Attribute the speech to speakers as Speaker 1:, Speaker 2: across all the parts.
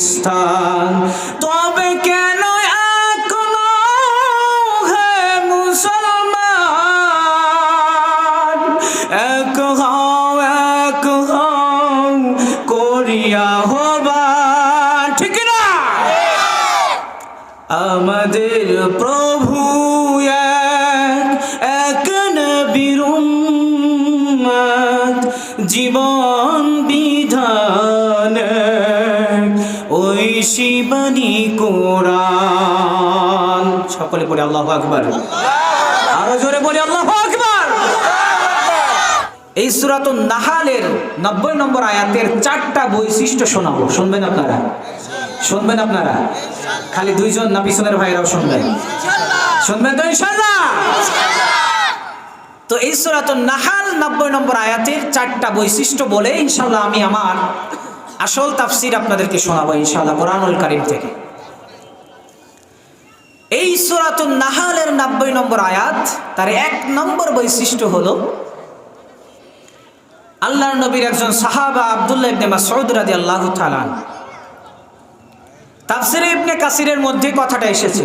Speaker 1: স্থান। তবে কেন এখনো হে মুসলমান এক হও করিয়া হবার, ঠিক না? আমাদের প্রভু এক নবীর উম্মত, জীবন বিধান ওই শিবানী কোরআন। সকলে পড়ে আল্লাহু আকবার, আরো জোরে বলি আল্লাহু আকবার। এই সূরাতুন নাহালের 90 নম্বর আয়াতের 4টা বৈশিষ্ট্য শোনাবো, শুনবেন আপনারা? শুনবেন আপনারা? খালি দুইজন না পিছনের ভাইরাও শুনবেন? শুনবেন তো ইনশাআল্লাহ? তো এই সূরাতুন নাহাল 90 নম্বর আয়াতের 4টা বৈশিষ্ট্য বলে ইনশাআল্লাহ আমি আমার আসল তাফসীর আপনাদেরকে শোনাবো ইনশাআল্লাহ কোরআনুল কারীম থেকে। এই সূরাতুন নাহালের 90 নম্বর আয়াত, তার 1 নম্বর বৈশিষ্ট্য হলো আল্লাহর নবীর একজন সাহাবা আব্দুল্লাহ ইবনে মাসউদ রাদিয়াল্লাহু তাআলা, তাফসীরে ইবনে কাসিরের মধ্যে কথাটা এসেছে।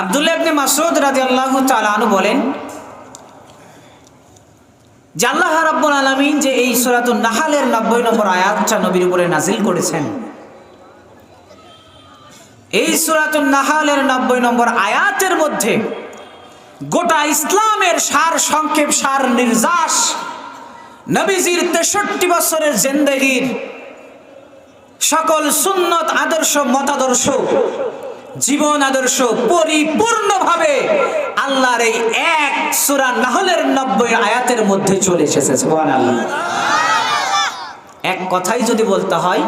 Speaker 1: আব্দুল্লাহ ইবনে মাসউদ রাদিয়াল্লাহু তাআলা আনহু বলেন যে আল্লাহ রাব্বুল আলামিন যে এই সূরাতুন নাহালের 90 নম্বর আয়াতটা নবীর উপরে নাজিল করেছেন, এই সূরাতুন নাহালের 90 নম্বর আয়াতের মধ্যে গোটা ইসলামের সার সংক্ষেপ, সার নির্যাস, নবীজির 63 বছরের জিন্দেগীর সকল সুন্নত, আদর্শ, মতাদর্শ, জীবন আদর্শ পরিপূর্ণভাবে আল্লাহর এই এক সূরা নাহলের 90 আয়াতের মধ্যে চলে এসেছে। সুবহানাল্লাহ। এক কথাই যদি বলতে হয়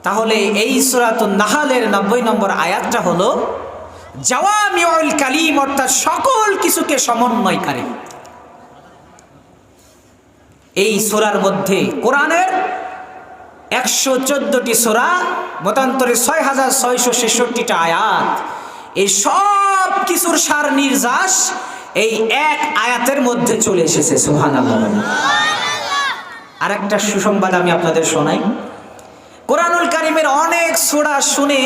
Speaker 1: তাহলে এই সূরাতুন নাহলের 90 নম্বর আয়াতটা হলো জাওয়ামিউল কালিম, অর্থাৎ সকল কিছুকে সমন্বয়কারী। এই সূরার মধ্যে কোরআনের 114টি সূরা, মতান্তরে 6666টা আয়াত, এই সব কিছুর সার নির্যাস এই এক আয়াতের মধ্যে চলে এসেছে। সুবহানাল্লাহ। আরেকটা সুসংবাদ আমি আপনাদের শোনাই। কোরআনুল কারীমের অনেক সূরা শুনে,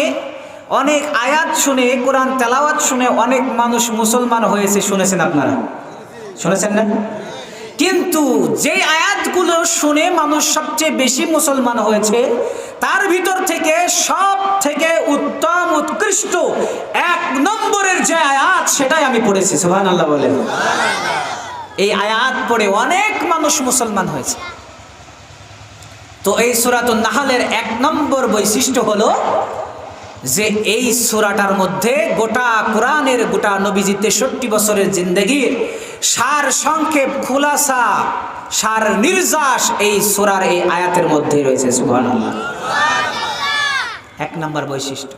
Speaker 1: অনেক আয়াত শুনে, কোরআন তেলাওয়াত শুনে অনেক মানুষ মুসলমান হয়েছে, শুনেছেন আপনারা? শুনেছেন না? কিন্তু যে আয়াতগুলো শুনে মানুষ সবচেয়ে বেশি মুসলমান হয়েছে, তার ভিতর থেকে সব থেকে উত্তম, উৎকৃষ্ট 1 নম্বরের যে আয়াত, সেটাই আমি পড়েছি। সুবহানাল্লাহ বলেন। এই আয়াত পড়ে অনেক মানুষ মুসলমান হয়েছে। তো এই সূরাতুন নাহলের 1 নম্বর বৈশিষ্ট্য হলো যে এই সূরাটার মধ্যে গোটা কোরআনের, গোটা নবীজি 63 বছরের জিন্দেগীর সার সংক্ষেপ, খুলাসা, সার নির্যাস এই সূরার এই আয়াতের মধ্যে রয়েছে। সুবহানাল্লাহ। 1 নম্বর বৈশিষ্ট্য।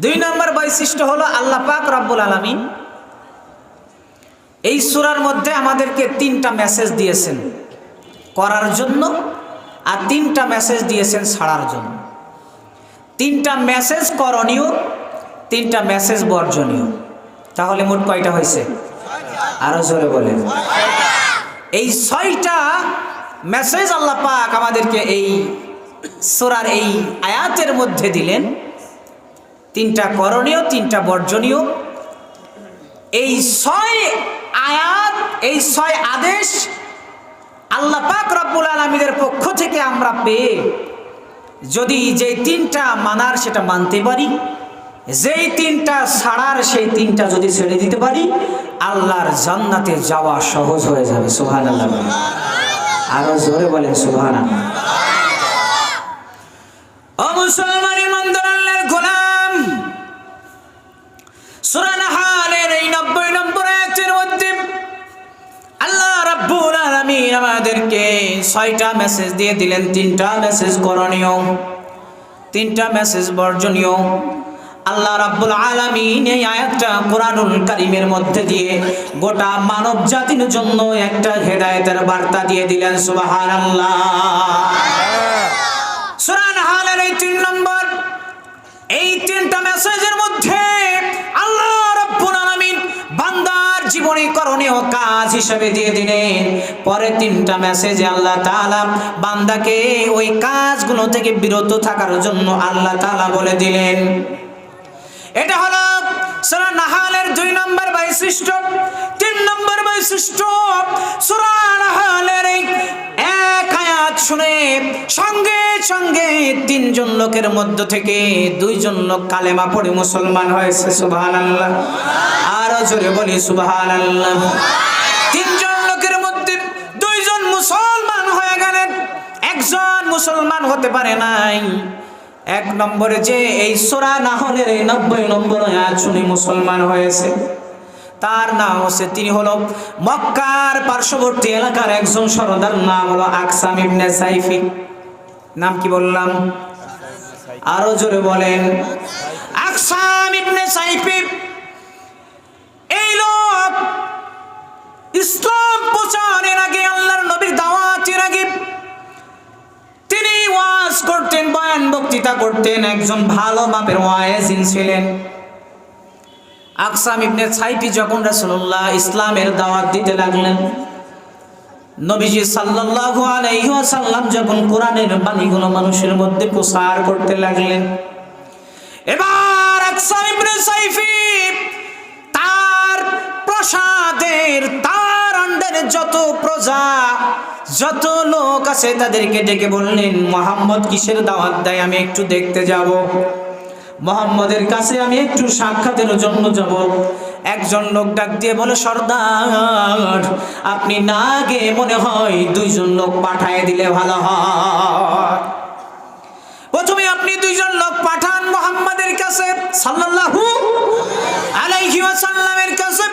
Speaker 1: 2 নম্বর বৈশিষ্ট্য হলো আল্লাহ পাক রব্বুল আলামিন এই সূরার মধ্যে আমাদেরকে 3টা মেসেজ দিয়েছেন করার জন্য, আর 3টা মেসেজ দিয়েছেন ছাড়ার জন্য। 3টা মেসেজ করণীয়, 3টা মেসেজ বর্জনীয়। তাহলে মোট কয়টা হয়েছে? আরো জোরে বলেন। এই 6টা মেসেজ আল্লাহ পাক আমাদেরকে এই সূরার এই আয়াতের মধ্যে দিলেন। 3টা করণীয়, 3টা বর্জনীয়। এই 6 আয়াত, এই 6 আদেশ আল্লাহ পাক রব্বুল আলামিনের পক্ষ থেকে আমরা পেয়ে যদি যেই 3টা মানার সেটা মানতে পারি, যেই 3টা ছাড়ার সেই 3টা যদি ছেড়ে দিতে পারি, আল্লাহর জান্নাতে যাওয়া সহজ হয়ে যাবে। সুবহানাল্লাহ। আরো জোরে বলেন সুবহানাল্লাহ। ও মুসলমান ইমানদার আল্লাহর গোলাম, সূরা নাহালের এই 90 নম্বর আয়াতের মধ্যে আল্লাহ রাব্বুল আলামিন আমাদেরকে 6টা মেসেজ দিয়ে দিলেন। 3টা মেসেজ করণীয়, 3টা মেসেজ বর্জনীয়। আল্লাহ রাব্বুল আলামিন এই আয়াতটা কোরআনুল কারীমের মধ্যে দিয়ে গোটা মানব জাতির জন্য একটা হেদায়েতের বার্তা দিয়ে দিলেন। সুবহানাল্লাহ। সূরা নাহালের এই 3 নম্বর, এই 3টা মেসেজের মধ্যে আল্লাহ রাব্বুল আলামিন বান্দার জীবনী করণীয় করণীয় কাজ হিসেবে দিয়ে দিলেন। পরে 3টা মেসেজে আল্লাহ তাআলা বান্দাকে ওই কাজগুলো থেকে বিরত থাকার জন্য আল্লাহ তাআলা বলে দিলেন। এটা হলো সূরা নাহালের 2 নম্বর বৈশিষ্ট্য। 3 নম্বর বৈশিষ্ট্য, সূরা নাহালের এই এক আয়াত শুনে সঙ্গে সঙ্গে 3 জন লোকের মধ্য থেকে 2 জন লোক কালেমা পড়ে মুসলমান হয়েছে। সুবহানাল্লাহ, আরো জোরে বলি সুবহানাল্লাহ। 3 জন লোকের মধ্যে 2 জন মুসলমান হয়ে গেলেন, একজন মুসলমান হতে পারে নাই। 1 নম্বরে যে এই সূরা নাহলের 90 নম্বর আয়াত শুনে মুসলমান হয়েছে, তার নাম হচ্ছে, তিনি হলো মক্কার পার্শ্ববর্তী এলাকার একজন সরদার, নাম হলো আকসাম ইবনে সাইফি। নাম কি বললাম? আরো জোরে বলেন। আকসাম ইবনে সাইফি এই লোক ইসলাম প্রচারের আগে, আল্লাহর নবীর দাওয়াতের আগে তিনি ওয়াজ করতেন, বয়ান বক্তৃতা করতেন, একজন ভালো মাপের ওয়াইজিন ছিলেন। আকসাম ইবনে সাইফি যখন রাসূলুল্লাহ ইসলামের দাওয়াত দিতে লাগলেন, নবীজি সাল্লাল্লাহু আলাইহি ওয়াসাল্লাম যখন কোরআনের বাণীগুলো মানুষের মধ্যে প্রচার করতে লাগলেন, এবার আকসাম ইবনে সাইফি তার প্রসাদের, তার আন্ডারে যত প্রজা, যত লোক আছে তাদেরকে ডেকে বললেন, মুহাম্মদ কিসের দাওয়াত দেয় আমি একটু দেখতে যাব, মুহাম্মদের কাছে আমি একটু সাক্ষাতের জন্য যাব। একজন লোক ডাক দিয়ে বলে, সর্দার আপনি না গিয়ে মনে হয় 2 জন লোক পাঠায় দিলে ভালো হয়। প্রথমে আপনি 2 জন লোক পাঠান মুহাম্মাদের কাছে সাল্লাল্লাহু আলাইহি ওয়াসাল্লামের কাছে,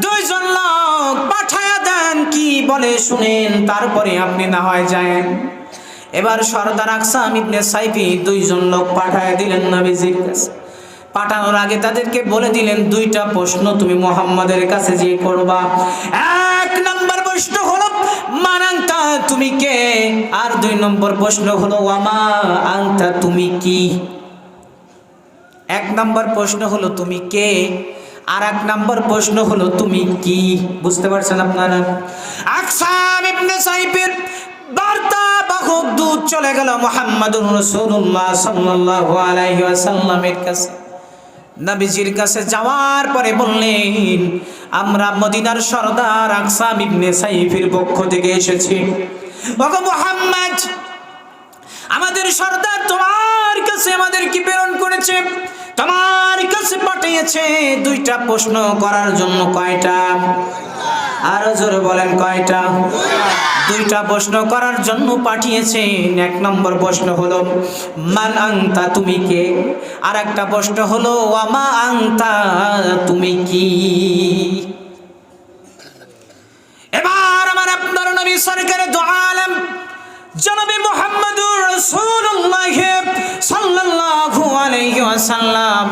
Speaker 1: 2 জন লোক পাঠায়া দেন, কি বলে শুনেন, তারপরে আপনি না হয় যায়েন। এবার সরদার আকসাম ইবনে সাইফি 2 জন লোক পাঠায় দিলেন নবীজির কাছে। পাঠানোর আগে তাদেরকে বলে দিলেন, 2টা প্রশ্ন তুমি মুহাম্মাদের কাছে যে করবা। 1 নম্বর প্রশ্ন হলো মান আনতা, তুমি কে? আর 2 নম্বর প্রশ্ন হলো ওয়ামা আনতা, তুমি কি? 1 নম্বর প্রশ্ন হলো তুমি কে, আর 1 নম্বর প্রশ্ন হলো তুমি কি। বুঝতে পারছেন আপনারা? আকসাম ইবনে সাইফির বার্তা বাহক দূত চলে গেল মুহাম্মাদুর রাসূলুল্লাহ সাল্লাল্লাহু আলাইহি ওয়াসাল্লামের কাছে। নবীজির কাছে যাওয়ার পরে বললেন, আমরা মদিনার সরদার আকসাম ইবনে সাইফির পক্ষ থেকে এসেছি। ওগো মুহাম্মদ, আমাদের সরদার তোমার কাছে আমাদেরকে প্রেরণ করেছে, তোমার কাছে পাঠিয়েছে 2টা প্রশ্ন করার জন্য। কয়টা? আরো জোরে বলেন, কয়টা? 2টা প্রশ্ন করার জন্য পাঠিয়েছেন। 1 নম্বর প্রশ্ন হলো মান আনতা, তুমি কে? আর একটা প্রশ্ন হলো ওয়ামা আনতা, তুমি কি? এবার আমার আপনার নবী সরকারে দু আলম জনাবে মুহাম্মদুর রাসূলুল্লাহ সাল্লাল্লাহু আলাইহি ওয়াসাল্লাম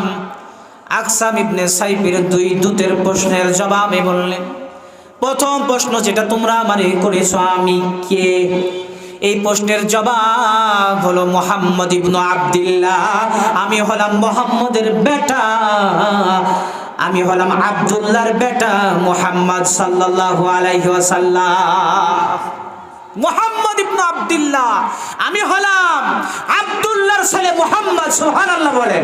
Speaker 1: আকসাম ইবনে সাইফির 2 দূতের প্রশ্নের জবাবে বললেন, প্রথম প্রশ্ন যেটা তোমরা আমারে করেছো, আমি কে? এই প্রশ্নের জবাব হলো মুহাম্মদ ইবনে আব্দুল্লাহ, আমি হলাম মুহাম্মদের বেটা, আমি হলাম আব্দুল্লাহর বেটা মুহাম্মদ সাল্লাল্লাহু আলাইহি ওয়াসাল্লাম। মুহাম্মদ ইবনে আব্দুল্লাহ, আমি হলাম আব্দুল্লাহর ছেলে মুহাম্মদ। সুবহানাল্লাহ বলেন।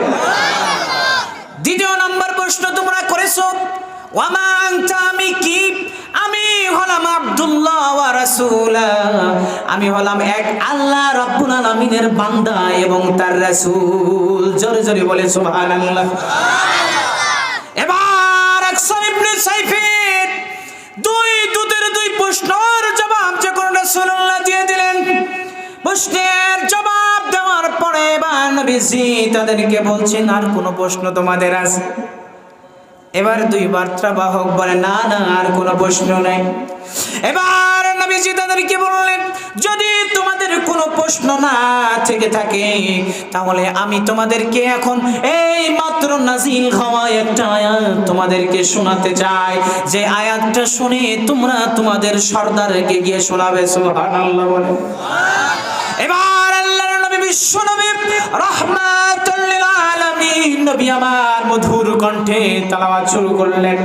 Speaker 1: 2 নম্বর প্রশ্ন তোমরা করেছো ওয়ামা আনতা, আমি কি? আমি হলাম আব্দুল্লাহ ওয়া রাসূলা, আমি হলাম এক আল্লাহ রাব্বুল আলামিনের বান্দা এবং তার রাসূল। জোরে জোরে বলে সুবহানাল্লাহ। এবার আকসাম ইবনে সাইফির 2 দূতের 2 প্রশ্নের জবাব যখন রাসূলুল্লাহ দিয়ে দিলেন, প্রশ্নের জবাব দেওয়ার পরে এবার নবীজি তাদেরকে বলছেন, আর কোনো প্রশ্ন তোমাদের আছে? এবার 2 বার্তা বাহক বলে, না না, আর কোনো প্রশ্ন নাই। এবার নবীজি তাদেরকে বললেন, যদি তোমাদের কোনো প্রশ্ন না থেকে থাকে তাহলে আমি তোমাদেরকে এখন এই মাত্র নাজিল হওয়া একটা আয়াত তোমাদেরকে শোনাতে চাই, যে আয়াতটা শুনে তোমরা তোমাদের সর্দারকে গিয়ে শোনাবে। সুবহানাল্লাহ বলে। এবার আল্লাহর নবী বিশ্বনবী রাহমাতুল লিল আলামিন নবী আমার মধুর কণ্ঠে তেলাওয়াত শুরু করলেন,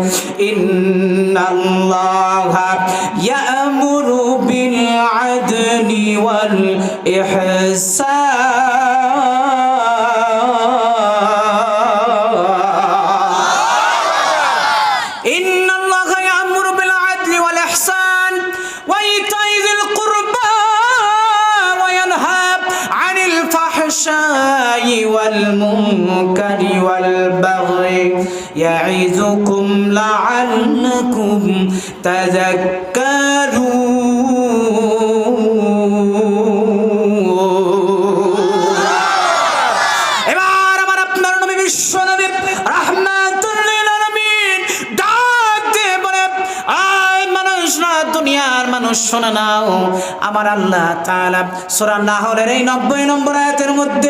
Speaker 1: ইন্নাল্লাহা ইয়া'মুরু বিল আদলি ওয়াল ইহসান, ইন্নাল্লাহা ইয়া'মুরু বিল আদলি ওয়াল ইহসান ওয়া ইতা'i যিল কুরবা ওয়া ইয়ানহা আনিল ফাহশাই ওয়াল মুনকারি ওয়াল বাগই ইয়া'iযুকুম লা'আল্লাকুম তাযাক্কারুন। এবার আমার আপনার নবী বিশ্ব নবী রাহমাতুল লিল আলামিন ডাক দিয়ে বলে, আয় মানুষরা, দুনিয়ার মানুষ শোনা নাও, আমার আল্লাহ তাআলা সূরা নাহলের এই 90 নম্বর আয়াতের মধ্যে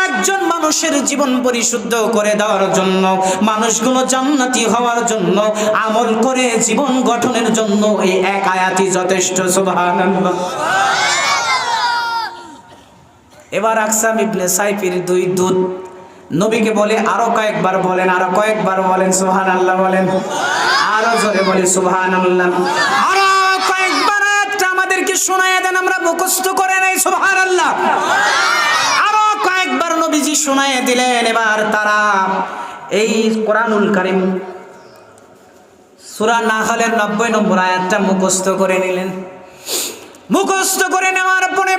Speaker 1: একজন মানুষের জীবন পরিশুদ্ধ করে দেওয়ার জন্য, মানুষগুলো জান্নাতি হওয়ার জন্য, আমল করে জীবন গঠনের জন্য এই এক আয়াতই যথেষ্ট। সুবহানাল্লাহ। এবার আকসাম ইবনে সাইফির দুই দূত নবীকে বলে, আরো কয়েকবার বলেন, আরো কয়েকবার বলেন সুবহানাল্লাহ, বলেন আরো জোরে বলি সুবহানাল্লাহ, আরো কয়েকবার আয়াতটা আমাদেরকে শোনায় দেন, আমরা মুখস্থ করে নেই সুবহানাল্লাহ। আরো কয়েকবার নবীজি শোনায় দিলেন। এবার তারা এই কোরআনুল কারীম সূরা নাহলের 90 নম্বর আয়াতটা মুখস্থ করে নিলেন। মুখস্থ করে নেওয়ার পরে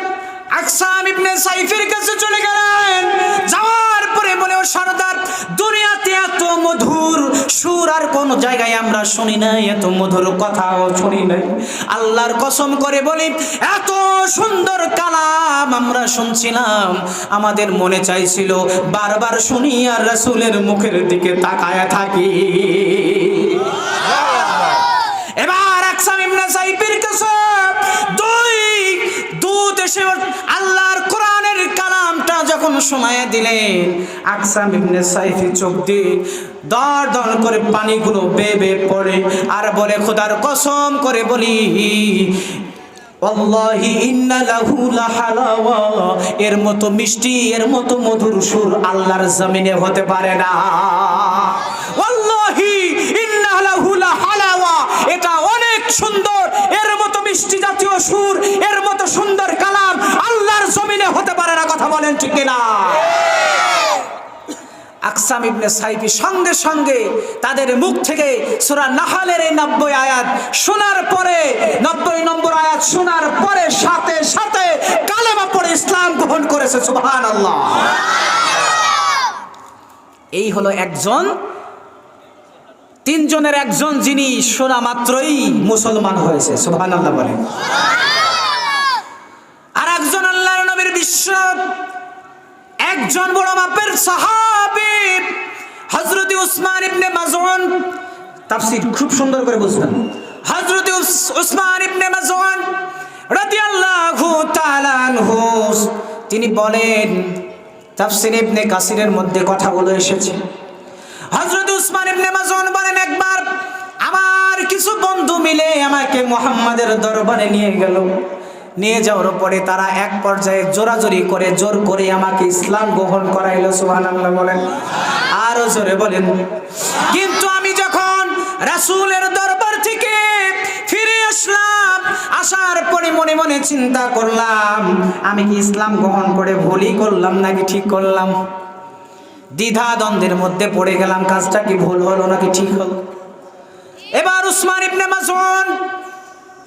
Speaker 1: আকসাম ইবনে সাইফের কাছে চলে গেলেন। যাওয়ার পরে বলে, ও সরদার, দুনিয়াতে এত মধুর সুর আর কোন জায়গায় আমরা শুনি নাই, এত মধুর কথাও শুনি নাই। আল্লাহর কসম করে বলি, এত সুন্দর কালাম আমরা শুনছিলাম, আমাদের মনে চাইছিল বারবার শুনি আর রাসূলের মুখের দিকে তাকায়া থাকি। এবার আকসাম ইবনে সাইফের কাছে দুই দূত এসে আল্লাহর কোরআনের কালামটা যখন শোনায় দিলেন, আকসাম ইবনে সাইফি চোখ দিয়ে দর দর করে পানিগুলো বেয়ে বেয়ে পড়ে আর বলে, খোদার কসম করে বলি, ওয়াল্লাহি ইন্না লাহু লাহালাওয়া, এর মতো মিষ্টি, এর মতো মধুর সুর আল্লাহর জমিনে হতে পারে না। ওয়াল্লাহি ইন্না লাহু লাহালাওয়া, এটা অনেক সুন্দর, এর মতো মিষ্টি জাতীয় সুর, এর মতো সুন্দর কালাম আল্লাহর জমিনে হতে পারে না। কথা বলেন ঠিক কিনা? আকসাম ইবনে সাইফি সঙ্গে সঙ্গে তাদের মুখ থেকে সূরা নাহলের এই 90 আয়াত শোনার পরে, 90 নম্বর আয়াত শোনার পরে সাথে সাথে কালেমা পড়ে ইসলাম গ্রহণ করেছে। সুবহানাল্লাহ। এই হলো একজন, তিনজনের একজন যিনি শোনা মাত্রই মুসলমান হয়েছে। সুবহানাল্লাহ বলেন। আর একজন আল্লাহর নবীর বিশ্ব একজন বড় মাপের সাহাবী হযরত উসমান ইবনে মাযউন, তাফসীর খুব সুন্দর করে বুঝবেন। হযরত উসমান ইবনে মাযউন রাদিয়াল্লাহু তাআলা আনহু তিনি বলেন, তাফসীর ইবনে কাসিরের মধ্যে কথাগুলো এসেছে। হযরত উসমান ইবনে মাযউন বলেন, একবার আমার কিছু বন্ধু মিলে আমাকে মুহাম্মাদের দরবারে নিয়ে গেল। নিয়ে যাওয়ার পরে তারা এক পর্যায়ে জোরাজোরি করে, জোর করে আমাকে ইসলাম গ্রহণ করাইলো। সুবহানাল্লাহ বলেন, আরো জোরে বলেন। কিন্তু আমি যখন রাসূলের দরবার থেকে ফিরে আসলাম, আসার পরে মনে মনে চিন্তা করলাম, আমি কি ইসলাম গ্রহণ করে ভুলই করলাম নাকি ঠিক করলাম? দ্বিধা দ্বন্দ্বের মধ্যে পড়ে গেলাম, কাজটা কি ভুল হলো নাকি ঠিক হলো? এবার উসমান ইবনে মাযউন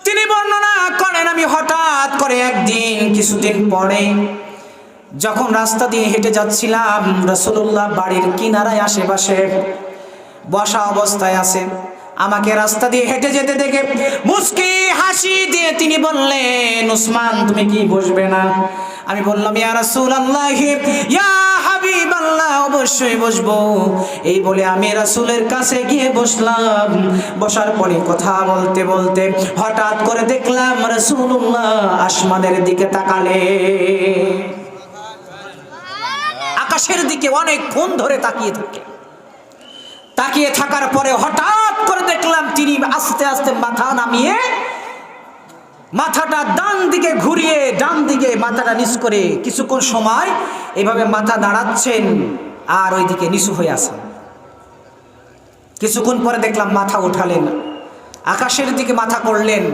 Speaker 1: তিনি বর্ণনা করেন, আমি হঠাৎ করে একদিন কিছুদিন পরে যখন রাস্তা দিয়ে হেঁটে যাচ্ছিলাম, রাসূলুল্লাহ বাড়ির কিনারায় আশেপাশে বসা অবস্থায় আছে। আমাকে রাস্তা দিয়ে হেঁটে যেতে দেখে মুস্কি হাসি দিয়ে তিনি বললেন, উসমান তুমি কি বসবে না? আমি বললাম, ইয়া রাসূলুল্লাহ, ইয়া হাবিবাল্লাহ, অবশ্যই বসবো। এই বলে আমি রাসূলের কাছে গিয়ে বসলাম। বসার পরে কথা বলতে বলতে হঠাৎ করে দেখলাম রাসূলুল্লাহ আসমানের দিকে তাকালে, আকাশের দিকে অনেকক্ষণ ধরে তাকিয়ে থাকে। তাকিয়ে থাকার পরে হঠাৎ করে দেখলাম তিনি আস্তে আস্তে মাথা নামিয়ে মাথাটা ডান দিকে ঘুরিয়ে ডান দিকে মাথাটা নিচ করে কিছুক্ষণ সময় এভাবে মাথা দাঁড়াচ্ছেন আর ওইদিকে নিচু হয়ে আসেন। কিছুক্ষণ পরে দেখলাম মাথা উঠালেন, আকাশের দিকে মাথা করলেন।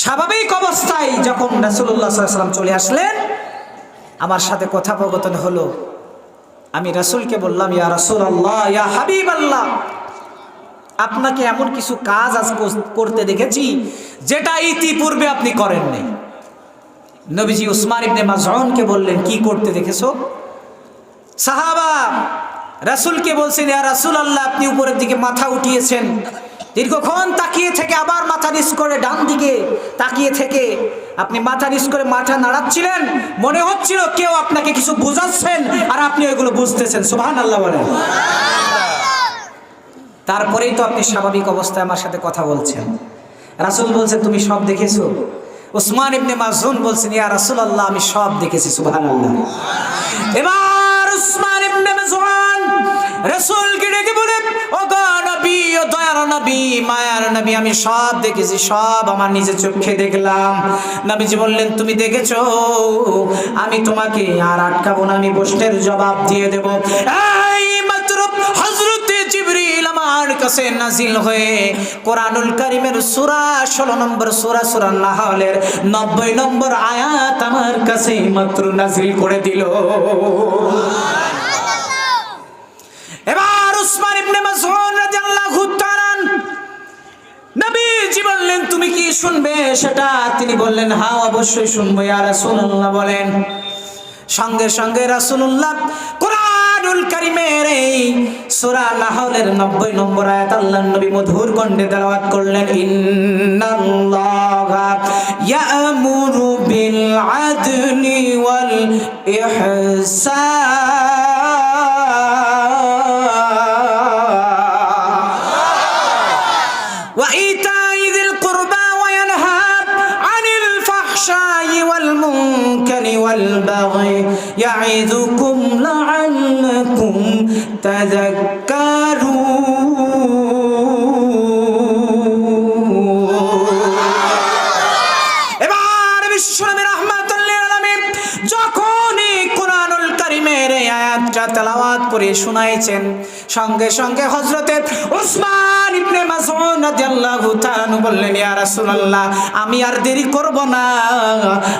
Speaker 1: স্বাভাবিক অবস্থায় যখন রাসূলুল্লাহ সাল্লাল্লাহু আলাইহি ওয়াসাল্লাম চলে আসলেন, আমার সাথে কথোপকথন হলো। আমি রাসূলকে বললাম, ইয়া রাসূলুল্লাহ, ইয়া হাবিবাল্লাহ, আপনাকে এমন কিছু কাজ আজ করতে দেখেছি যেটা ইতিপূর্বে আপনি করেন নাই। নবীজি উসমান ইবনে মাযউনকে বললেন, কি করতে দেখেছো? সাহাবা রাসূলকে বলছেন, ইয়া রাসূলুল্লাহ, আপনি উপরের দিকে মাথা উঠিয়েছেন, দীর্ঘক্ষণ তাকিয়ে থেকে আবার মাথা নিচ করে ডান দিকে তাকিয়ে থেকে আপনি মাথা নিচ করে মাথা নাড়াচ্ছিলেন, মনে হচ্ছিল কেউ আপনাকে কিছু বোঝাচ্ছেন আর আপনি ওইগুলো বুঝতেছেন। সুবহানাল্লাহ বলেন। তারপরেই তো আপনি স্বাভাবিক অবস্থায় আমার সাথে কথা বলছেন। রাসূল বলছেন, তুমি সব দেখেছো? উসমান ইবনে মাযউন বলছেন, ইয়া রাসূলুল্লাহ, আমি সব দেখেছি। সুবহানাল্লাহ। এবার উসমান ইবনে মাযউন রাসূলকে ডেকে বলে, ও গো নবী, ও দয়ার নবী, মায়ার নবী, আমি সব দেখেছি, সব আমার নিজের চোখে দেখলাম। নবীজি বললেন, তুমি দেখেছো? আমি তোমাকে আর আটকাবো না, আমি প্রশ্নের জবাব দিয়ে দেব। এই মাত্র হযরতে জিবরিল আমার কাছে নাজিল হয়ে কোরআনুল কারীমের সূরা 16 নম্বর সূরা নাহলের 90 নম্বর আয়াত আমার কাছে মাত্র নাজিল করে দিল। এবার উসমান ইবনে মাযউন রাদিয়াল্লাহু তাআলা নবীজি বললেন, তুমি কি শুনবে সেটা? তিনি বললেন, হ্যাঁ অবশ্যই শুনবো ইয়া রাসূলুল্লাহ। বলেন। সঙ্গে সঙ্গে রাসূলুল্লাহ কোরআনুল কারীমের এই সূরা নাহলের 90 নম্বর আয়াত আল্লাহর নবী মধুর কণ্ঠে তেলাওয়াত করলেন, ইন্নাল্লাহা ইয়া'মুরু বিল আদলি ওয়াল ইহসান وإيتاء ذي القربى وينهى عن الفحشاء والمنكر والبغي يعظكم لعلكم تذكرون। এবার বিশ্বনবী রাহমাতুল লিল আলামিন যখন এই কোরআনুল কারীমের এই আয়াতটা তেলাওয়াত করে শুনাইছেন, সঙ্গে সঙ্গে হযরতে উসমান ইবনে মাযউন রাদিয়াল্লাহু তাআলা বললেন, ইয়া রাসূলুল্লাহ, আমি আর দেরি করব না।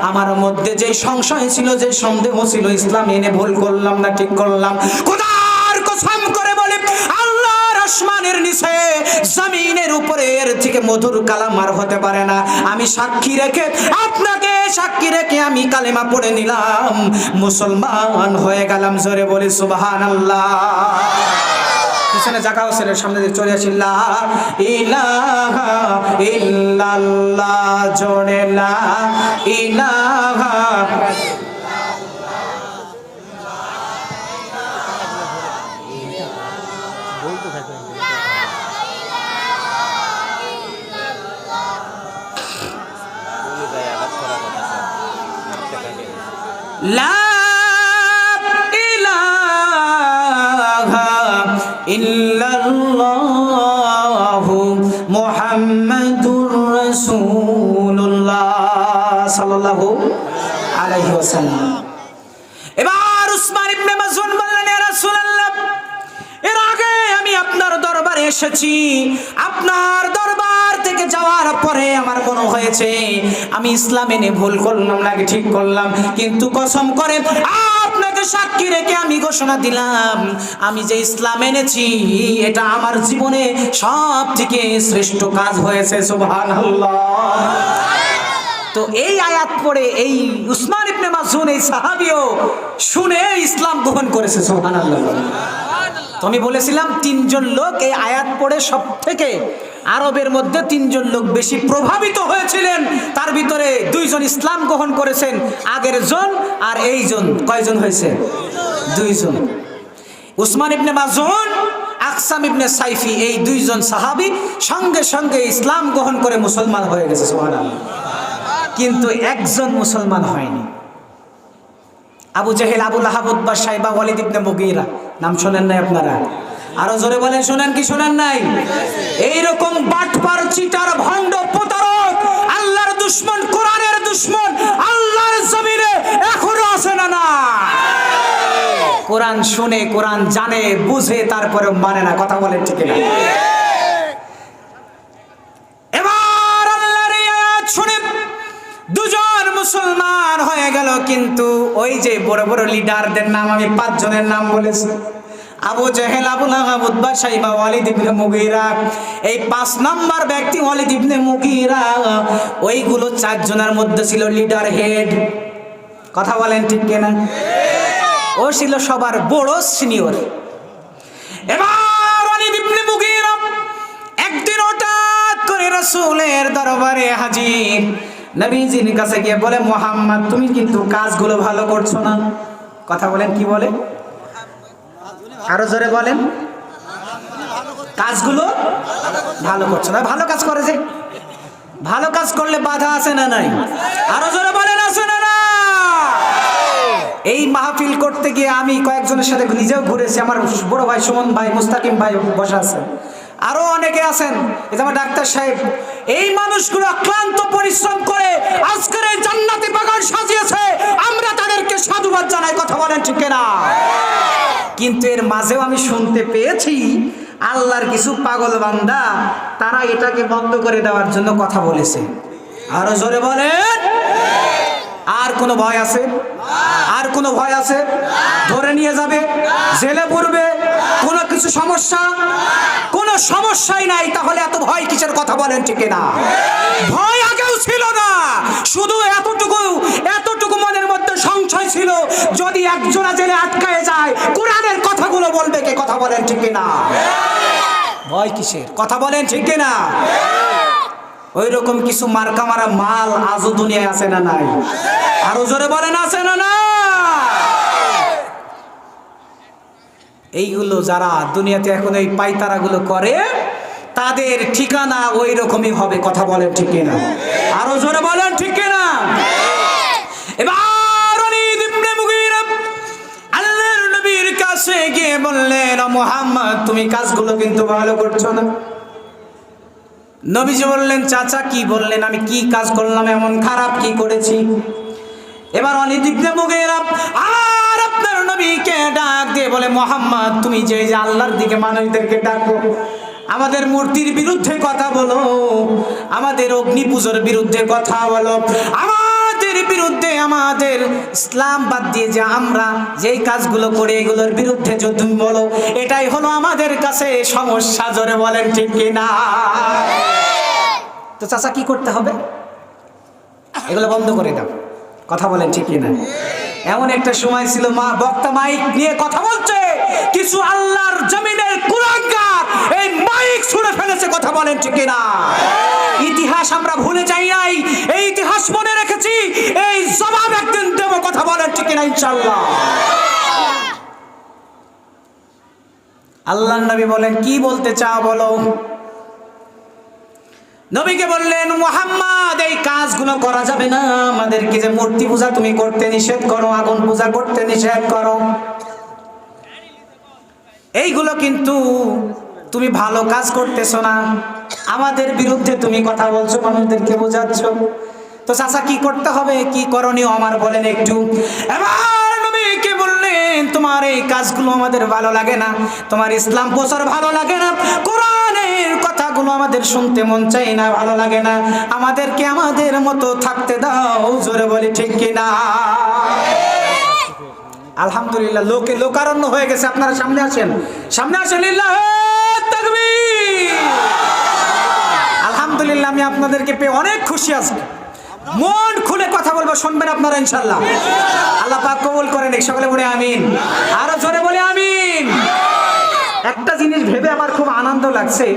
Speaker 1: আমার মধ্যে যে সংশয় ছিল, যে সন্দেহ ছিল, ইসলাম এনে ভুল করলাম না ঠিক করলাম, খোদার কসম করে বলি, আল্লাহর আসমানের নিচে জমিনের উপরে এর থেকে মধুর কালাম আর হতে পারে না। আমি সাক্ষী রেখে, আপনাকে সাক্ষী রেখে আমি কালেমা পড়ে নিলাম, মুসলমান হয়ে গেলাম। জোরে বলি সুবহানাল্লাহ। পিছনে জাকাও ছেলের সামনে দিয়ে চলে আসি, লা ইলাহা ইল্লাল্লাহ, জোরে লা ইলাহা। লা ইলাহা ইল্লাল্লাহু মুহাম্মাদুর রাসূলুল্লাহ সাল্লাল্লাহু আলাইহি ওয়াসাল্লাম। এবার উসমান ইবনে মাযউন বললেন, ইয়া রাসূলুল্লাহ, এর আগে আমি আপনার দরবারে এসেছি, আপনার দরবার থেকে যাওয়ার পরে আমার মনে হয়েছে আমি ইসলাম এনে ভুল করলাম নাকি ঠিক করলাম, কিন্তু কসম করে আপনাকে সাক্ষী রেখে আমি ঘোষণা দিলাম, আমি যে ইসলাম এনেছি এটা আমার জীবনে সবথেকে শ্রেষ্ঠ কাজ হয়েছে। সুবহানাল্লাহ। তো এই আয়াত পড়ে এই উসমান ইবনে মাযউন এই সাহাবীও শুনে ইসলাম গ্রহণ করেছে। সুবহানাল্লাহ। তো আমি বলেছিলাম 3 জন লোক এই আয়াত পড়ে সব থেকে আরবের মধ্যে 3 জন লোক বেশি প্রভাবিত হয়েছিলেন। তার ভিতরে 2 জন ইসলাম গ্রহণ করেছেন, আগের জন আর এই জন। কয়জন হয়েছে? 2 জন। উসমান ইবনে মাযউন, আকসাম ইবনে সাইফি, এই 2 জন সাহাবী সঙ্গে সঙ্গে ইসলাম গ্রহণ করে মুসলমান হয়ে গেছে। সুবহানাল্লাহ। কিন্তু একজন মুসলমান হয়নি। আবু জাহেল, আবু লাহাব, উতবা, শাইবা, ওয়ালিদ ইবনে মুগীরা, নাম শোনেন নাই আপনারা? আরো জোরে বলেন, শোনেন কি শোনেন নাই? এইরকম বাটপার, চিটার, ভণ্ড, প্রতারক, আল্লাহর দুশ্মন, কোরআনের দুশ্মন আল্লাহর জমিনে এখনো আছে না না? কোরআন শুনে, কোরআন জানে, বুঝে, তারপরে মানে না। কথা বলেন ঠিক না? এবার আল্লাহর এই আয়াত শুনে দুজন মুসলমান হয়ে গেল, কিন্তু ওই যে বড় বড় লিডারদের নাম আমি 5 জনের নাম বলেছি, আবু জেহেল, আবু লাহাব, উতবা, শাইবা, ওয়ালিদ ইবনে মুগীরা, এই 5 নম্বর ব্যক্তি ওয়ালিদ ইবনে মুগীরা, ওইগুলো 4 জনের মধ্যে ছিল লিডার হেড। কথা বলেন ঠিক কিনা? ও ছিল সবার বড় সিনিয়র। এবার ওয়ালিদ ইবনে মুগীরা একদিন হঠাৎ করে রাসূলের দরবারে হাজির, নবীজির কাছে গিয়ে বলে, মুহাম্মদ তুমি কিন্তু কাজগুলো ভালো করছো না। কথা বলেন, কি বলে? আরো জোরে বলেন। কাজগুলো ভালো করছো না। ভালো কাজ করে যে, ভালো কাজ করলে বাধা আছে না নাই? আরো জোরে বলেন, আছে না না? এই মাহফিল করতে গিয়ে আমি কয়েকজনের সাথে নিজেও ঘুরেছি। আমার বড় ভাই সুমন ভাই, মুস্তাকিম ভাই বসে আছেন, আরো অনেকে আছেন, এই যে আমার ডাক্তার সাহেব। এই মানুষগুলো অক্লান্ত পরিশ্রম করে আজকের এই জান্নাতি বাগান সাজিয়েছে, আমরা তাদেরকে সাধুবাদ জানাই। কথা বলেন ঠিক না? কিন্তু এর মাঝেও আমি শুনতে পেয়েছি আল্লাহর কিছু পাগল বান্দা তারা এটাকে বন্ধ করে দেওয়ার জন্য কথা বলেছে। আরো জোরে বলেন। আর কোনো ভয় আছে? আর কোনো ভয় আছে? ধরে নিয়ে যাবে, জেলে পড়বে, কোনো কিছু সমস্যা? কোনো সমস্যাই নাই। তাহলে এত ভয় কিসের? কথা বলেন ঠিক না? ভয় আগেও ছিল না, শুধু এতটুকু মনের মধ্যে সংশয় ছিল, যদি একজনা জেলে আটকায় যায় কোরআনের কথাগুলো বলবে কে? কথা বলেন ঠিক না? ভয় কিসের? কথা বলেন ঠিক না? ওই রকম কিছু মার্কা মারা মাল আজও দুনিয়ায় আছে না নাই? আরো জোরে বলেন, আছে না না? এইগুলো যারা দুনিয়াতে এখন এই পাইতারাগুলো করে, তাদের ঠিকানা ওই রকমই হবে। কথা বলেন ঠিক না? আরো জোরে বলেন ঠিক না? এবার ওয়ালিদ ইবনে মুগীরা আল্লাহর নবীর কাছে গিয়ে বললেন, মুহাম্মদ তুমি কাজগুলো কিন্তু ভালো করছো না। নবীজি বললেন, চাচা কি বললেন? আমি কি কাজ করলাম? এমন খারাপ কি করেছি? এবার ওয়ালিদ ইবনে মুগীরা আর আপনার নবীকে ডাক দিয়ে বলে, মুহাম্মদ তুমি যে আল্লাহর দিকে মানুষদেরকে ডাকো, আমাদের মূর্তির বিরুদ্ধে কথা বলো, আমাদের অগ্নি পূজার বিরুদ্ধে কথা বলো, আমাদের বিরুদ্ধে, আমাদের ইসলাম বাদ দিয়ে যে আমরা যেই কাজগুলো করে এগুলোর বিরুদ্ধে যদি তুমি বলো, এটাই হলো আমাদের কাছে সমস্যা। জোরে বলেন ঠিক কিনা? তো চাচা কি করতে হবে? এগুলো বন্ধ করে দাও। কথা বলেন ঠিক কিনা? এমন একটা সময় ছিল মা বক্তা মাইক নিয়ে কথা বলছে, কিছু আল্লাহর জমিনের কুলাঙ্গার এই মাইক ছুঁড়ে ফেলেছে। কথা বলেন ঠিক কিনা? ইতিহাস আমরা ভুলে যাই নাই, এই ইতিহাস মনে রেখেছি, এই জবাব একদিন দেব। কথা বলেন ঠিক কিনা? ইনশাআল্লাহ। আল্লাহর নবী বলেন, কি বলতে চাও বলো। নবীকে বললেন, মুহাম্মদ এই কাজগুলো করা যাবে না, আমাদেরকে যে মূর্তি পূজা তুমি করতে নিষেধ করো, আগুন পূজা করতে নিষেধ করো, এইগুলো কিন্তু তুমি ভালো কাজ করতেছো না, আমাদের বিরুদ্ধে তুমি কথা বলছো, মানুষদেরকে বোঝাচ্ছ। তো চাচা কি করতে হবে, কি করণীয় আমার বলেন একটু। এবার নবীকে বললেন, তোমার এই কাজগুলো আমাদের ভালো লাগে না, তোমার ইসলাম প্রচার ভালো লাগে না, কোরআনের কথাগুলো আমাদের শুনতে মন চাই না, ভালো লাগে না, আমাদেরকে আমাদের মতো থাকতে দাও। জোরে বলি ঠিক কিনা? আলহামদুলিল্লাহ, লোকারণ্য হয়ে গেছে। আপনারা সামনে আসেন, সামনে আসেন। লিল্লাহি তাকবীর। আলহামদুলিল্লাহ, আমি আপনাদেরকে পেয়ে অনেক খুশি আছি। মন খুলে কথা বলবো, শুনবেন আপনারা ইনশাআল্লাহ। আল্লাহ পাক কবুল করেন। সকলে বলে আমিন। আরো জোরে বলে আমিন। একটা জিনিস ভেবে আমার খুব আনন্দ লাগছে,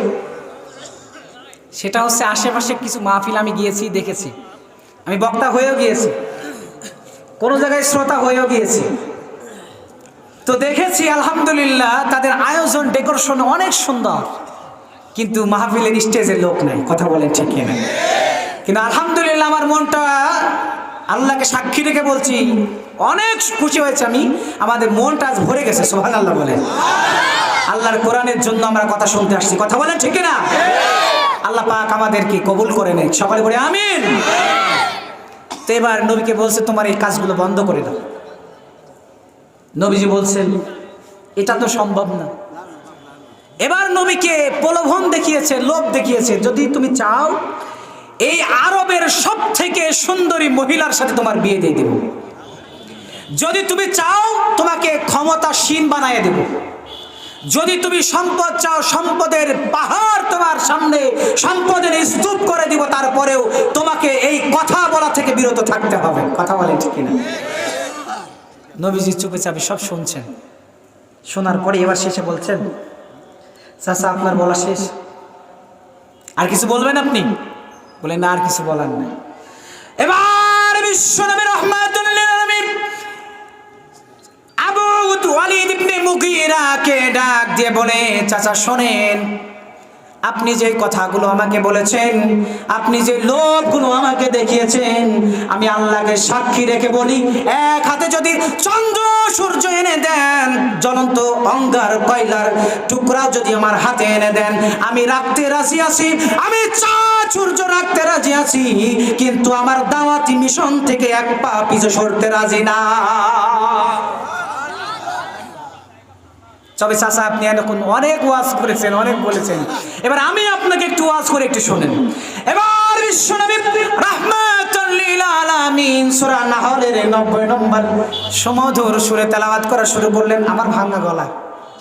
Speaker 1: সেটা হচ্ছে আশেপাশে কিছু মাহফিল আমি গিয়েছি, দেখেছি, আমি বক্তা হয়েও গিয়েছি, কোনো জায়গায় শ্রোতা হয়েও গিয়েছি। তো দেখেছি আলহামদুলিল্লাহ তাদের আয়োজন, ডেকোরেশন অনেক সুন্দর, কিন্তু মাহফিলের স্টেজে লোক নাই। কথা বলেন ঠিক কিনা? কিন্তু আলহামদুলিল্লাহ আমার মনটা, আল্লাহকে সাক্ষী রেখে বলছি, অনেক খুশি হয়েছে আমি। আমাদের মনটা আজ ভরে গেছে। সুবহানাল্লাহ বলেন। আল্লাহর কোরআনের জন্য আমরা কথা শুনতে আসছি। কথা বলেন ঠিক কিনা? আল্লাহ পাক আমাদেরকে কবুল করে নেন, সকলে বলে আমিন। তো এবার নবীকে বলছে তোমার এই কাজগুলো বন্ধ করে দাও। নবীজি বলছেন এটা তো সম্ভব না। এবার নবীকে প্রলোভন দেখিয়েছে, লোভ দেখিয়েছে, যদি তুমি চাও এই আরবের সব থেকে সুন্দরী মহিলার সাথে তোমার বিয়ে দিয়ে দেব, যদি তুমি চাও তোমাকে ক্ষমতাসীন বানিয়ে দেব, যদি তুমি সম্পদ চাও সম্পদের পাহাড় তোমার সামনে সম্পদের স্তূপ করে দিব, তারপরেও তোমাকে এই কথা বলা থেকে বিরত থাকতে হবে। কথা বলেন ঠিক কিনা? নবীজি চুপে চাপে সব শুনছেন, শোনার পরে এবার শেষে বলছেন চাচা আপনার বলা শেষ, আর কিছু বলবেন আপনি? বলেন না, আর কিছু বলার নাই। এবার বিশ্বনবী রাহমাতুল লিল আলামিন আবু ওয়ালিদ ইবনে মুগীরাকে ডাক দিয়ে বলে চাচা শোনেন, আপনি যে কথাগুলো আমাকে বলেছেন, আপনি যে লোভগুলো আমাকে দেখিয়েছেন, আমি আল্লাহকে সাক্ষী রেখে বলি, এক হাতে যদি চন্দ্র সূর্য এনে দেন, জ্বলন্ত অঙ্গার কয়লার টুকরা যদি আমার হাতে এনে দেন, আমি রাখতে রাজি আছি, আমি চাঁদ সূর্য রাখতে রাজি আছি, কিন্তু আমার দাওয়াতি মিশন থেকে এক পা পিছু সরতে রাজি না। তবে চাচা আপনি এখন অনেক ওয়াজ করেছেন, অনেক বলেছেন, এবার আমি আপনাকে একটু ওয়াজ করে একটু শোনেন। এবার বিশ্বনবী রাহমাতুল লিল আলামিন সূরা নাহলের 90 নম্বর সুমধুর সুরে তেলাওয়াত করা শুরু করলেন। আমার ভাঙা গলা,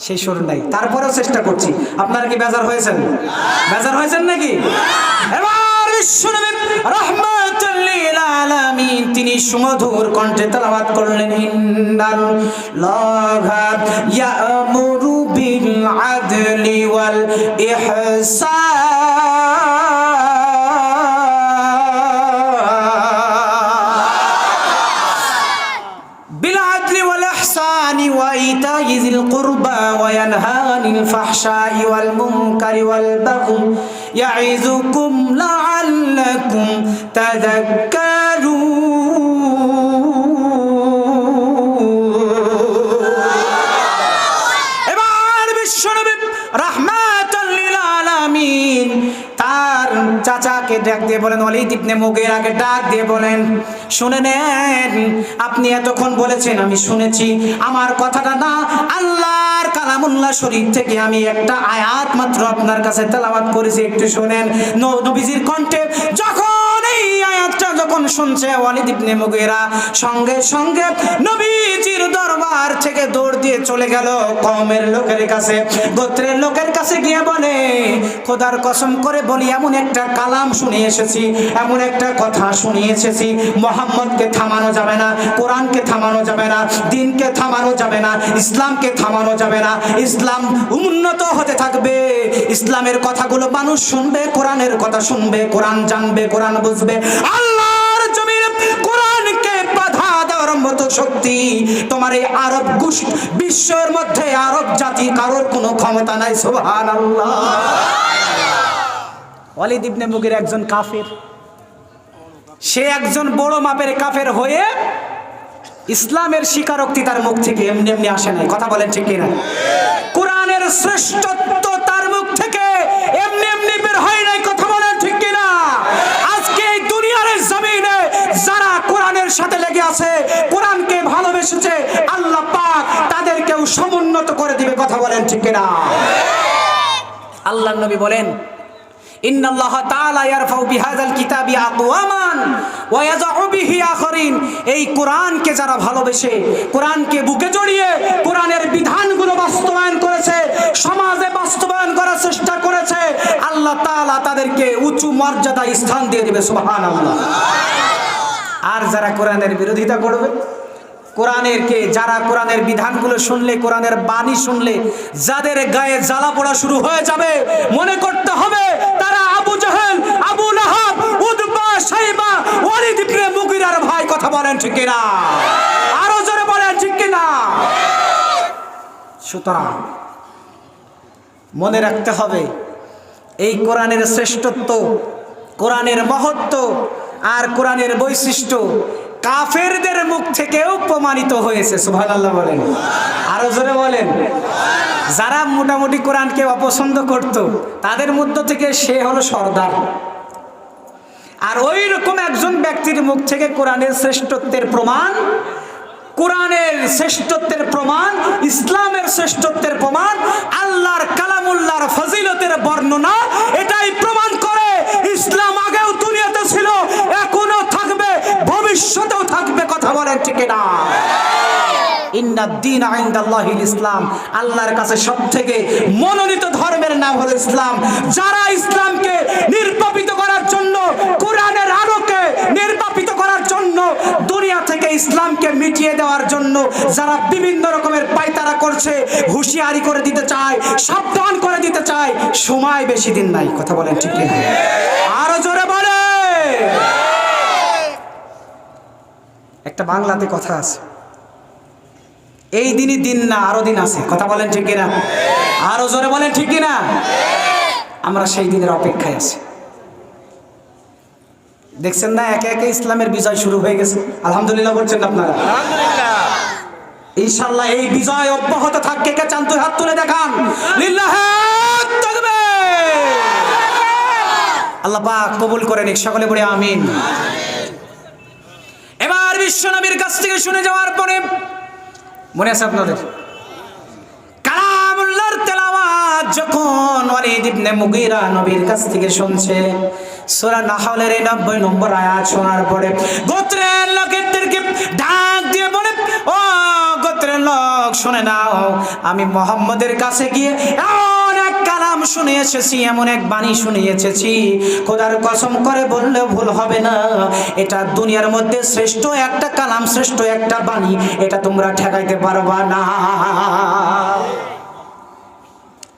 Speaker 1: সেই সুর নাই, তারপরেও চেষ্টা করছি। আপনারা কি বেজার হয়েছেন? বেজার হয়েছেন নাকি? এবার বিশ্বনবী রাহমাতুল লিল আলামিন তিনি সুমধুর কণ্ঠে তেলাওয়াত করলেন, ইন্নাল্লাহা ইয়া'মুরু বিল আদলি ওয়াল ইহসান وإيتاء ذي القربى وينهى عن الفحشاء والمنكر والبغي يعظكم لعلكم تذكرون। এবার বিশ্বনবী রাহমাতুল লিল আলামিন তার চাচাকে ডাক দিয়ে বলেন, ওয়ালিদ ইবনে মুগীরাকে ডাক দিয়ে বলেন, শুনে নেন, আপনি এতক্ষণ বলেছেন আমি শুনেছি, আমার কথাটা না আল্লাহর কালামুল্লাহ শরীফ থেকে আমি একটা আয়াত মাত্র আপনার কাছে তেলাওয়াত করেছি, একটু শুনেন। নবীজির কণ্ঠে যখন এই আয়াতটা যখন শুনছে ওয়ালিদ ইবনে মুগীরা সঙ্গে সঙ্গে নবীজির দরবার থেকে দৌড় দিয়ে চলে গেল কওমের লোকের কাছে, গোত্রের লোকের কাছে গিয়ে বলে, খোদার কসম করে বলি এমন একটা কালাম শুনে এসেছি, এমন একটা কথা শুনে এসেছি, মুহাম্মদকে থামানো যাবে না, কোরআনকে থামানো যাবে না, দ্বীনকে থামানো যাবে না, ইসলামকে থামানো যাবে না, ইসলাম উন্নত হতে থাকবে, ইসলামের কথাগুলো মানুষ শুনবে, কোরআনের কথা শুনবে, কোরআন জানবে, কোরআন বুঝবে। আল্লাহর জমিনে কোরআনকে বাধা দেওয়ার মতো শক্তি তোমার এই আরব গোষ্ঠী, বিশ্বের মধ্যে আরব জাতি কারোর কোনো ক্ষমতা নাই। সুবহানাল্লাহ। ওয়ালিদ ইবনে মুগীরা একজন কাফের, সে একজন বড় মাপের কাফের হয়ে ইসলামের স্বীকারোক্তি তার মুখ থেকে এমনি এমনি আসে নাই। কথা বলেন ঠিক কিনা? কোরআনের শ্রেষ্ঠত্ব তার মুখ থেকে এমনি এমনি বের হয় নাই। কথা বলেন ঠিক কিনা? আজকে এই দুনিয়ার জমিনে যারা কোরআনের সাথে লেগে আছে, কোরআনকে ভালোবেসেছে, আল্লাহ পাক তাদেরকেও সমুন্নত করে দিবে। কথা বলেন ঠিক কিনা? আল্লাহর নবী বলেন, ইন্নাল্লাহা তাআলা ইয়ারফাউ বিহাযাল কিতাবি আকওয়ামান ওয়া ইয়াযউ বিহি আখারিন। এই কোরআনকে যারা ভালোবেসে, কোরআনকে বুকে জড়িয়ে কোরআনের বিধানগুলো বাস্তবায়ন করেছে, সমাজে বাস্তবায়ন করার চেষ্টা করেছে, আল্লাহ তাআলা তাদেরকে উঁচু মর্যাদা স্থান দিয়ে দিবে। সুবহানাল্লাহ। আর যারা কোরআনের বিরোধিতা করবে, যারা কোরআনের বিধানগুলো শুনলে, কোরআনের বাণী শুনলে যাদের গায়ে জ্বালা পোড়া শুরু হয়ে যাবে, মনে করতে হবে তারা আবু জাহেল, আবু লাহাব, উতবা, শাইবা, ওয়ালিদ ইবনে মুগীরার ভাই। কথা বলেন ঠিক কিনা? আরো জোরে বলেন ঠিক কিনা? সুতরাং মনে রাখতে হবে এই কোরআনের শ্রেষ্ঠত্ব, কোরআনের মহত্ব আর কোরআনের বৈশিষ্ট্য কাফেরদের মুখ থেকেও প্রমাণিত হয়েছে। সুবহানাল্লাহ বলেন। আর আরো জোরে বলেন। যারা মোটামুটি কোরআনকে অপছন্দ করত তাদের মধ্য থেকে সে হলো সর্দার। আর ওই রকম একজন ব্যক্তির মুখ থেকে কোরআনের শ্রেষ্ঠত্বের প্রমাণ, কোরআনের শ্রেষ্ঠত্বের প্রমাণ, ইসলামের শ্রেষ্ঠত্বের প্রমাণ, আল্লাহর কালামুল্লাহর ফজিলতের বর্ণনা এটাই প্রমাণ করে ইসলাম আগেও দুনিয়াতে ছিল, এখনো থাকবে, ভবিষ্যতেও থাকবে। কথা বলেন ঠিক না? ইন্নাদ-দীন ইনদাল্লাহিল ইসলাম, আল্লাহর কাছে সবথেকে মনোনীত ধর্মের নাম হলো ইসলাম। যারা ইসলামকে নির্বাপিত করার জন্য, কোরআনের আলোকে নির্বাপিত করার জন্য, দুনিয়া থেকে ইসলামকে মিটিয়ে দেওয়ার জন্য যারা বিভিন্ন রকমের পায়তারা করছে, হুঁশিয়ারি করে দিতে চায়, সাবধান করে দিতে চায়, সময় বেশি দিন নাই। কথা বলেন ঠিক না? আরো জোরে বলে। একটা বাংলাতে কথা আছে, এই দিনই দিন না, আরো দিন আছে। কথা বলেন ঠিক কিনা? আরো জোরে বলেন ঠিক কিনা? আমরা সেই দিনের অপেক্ষায় আছি। দেখছেন না, একে একে ইসলামের বিজয় শুরু হয়ে গেছে। আলহামদুলিল্লাহ বলছেন আপনারা? ইনশাআল্লাহ এই বিজয় অব্যাহত থাকবে। কে চান তুই হাত তুলে দেখান। লিল্লাহি তাকবীর। আল্লাহ পাক কবুল করে নিক, সকলে বলে আমিন। এবার বিশ্বনবীর কাছ থেকে শুনে যাওয়ার পরে মনে আছে আপনাদের কালামুল্লাহর তেলাওয়াত যখন ওয়ালিদ ইবনে মুগীরা নবীর কাছ থেকে শুনছে, সূরা নাহলের 90 নম্বর আয়াত শোনার পরে গোত্রের লোকেদেরকে ডাক দিয়ে বলে, ও গোত্রের লোক শুনে নাও, আমি মুহাম্মদের কাছে গিয়ে এমন এক কালাম শুনে এসেছি, এমন এক বাণী শুনে এসেছি, খোদার কসম করে বললে ভুল হবে না, এটা দুনিয়ার মধ্যে শ্রেষ্ঠ একটা কালাম, শ্রেষ্ঠ একটা বাণী, এটা তোমরা ঠেকাইতে পারবা না।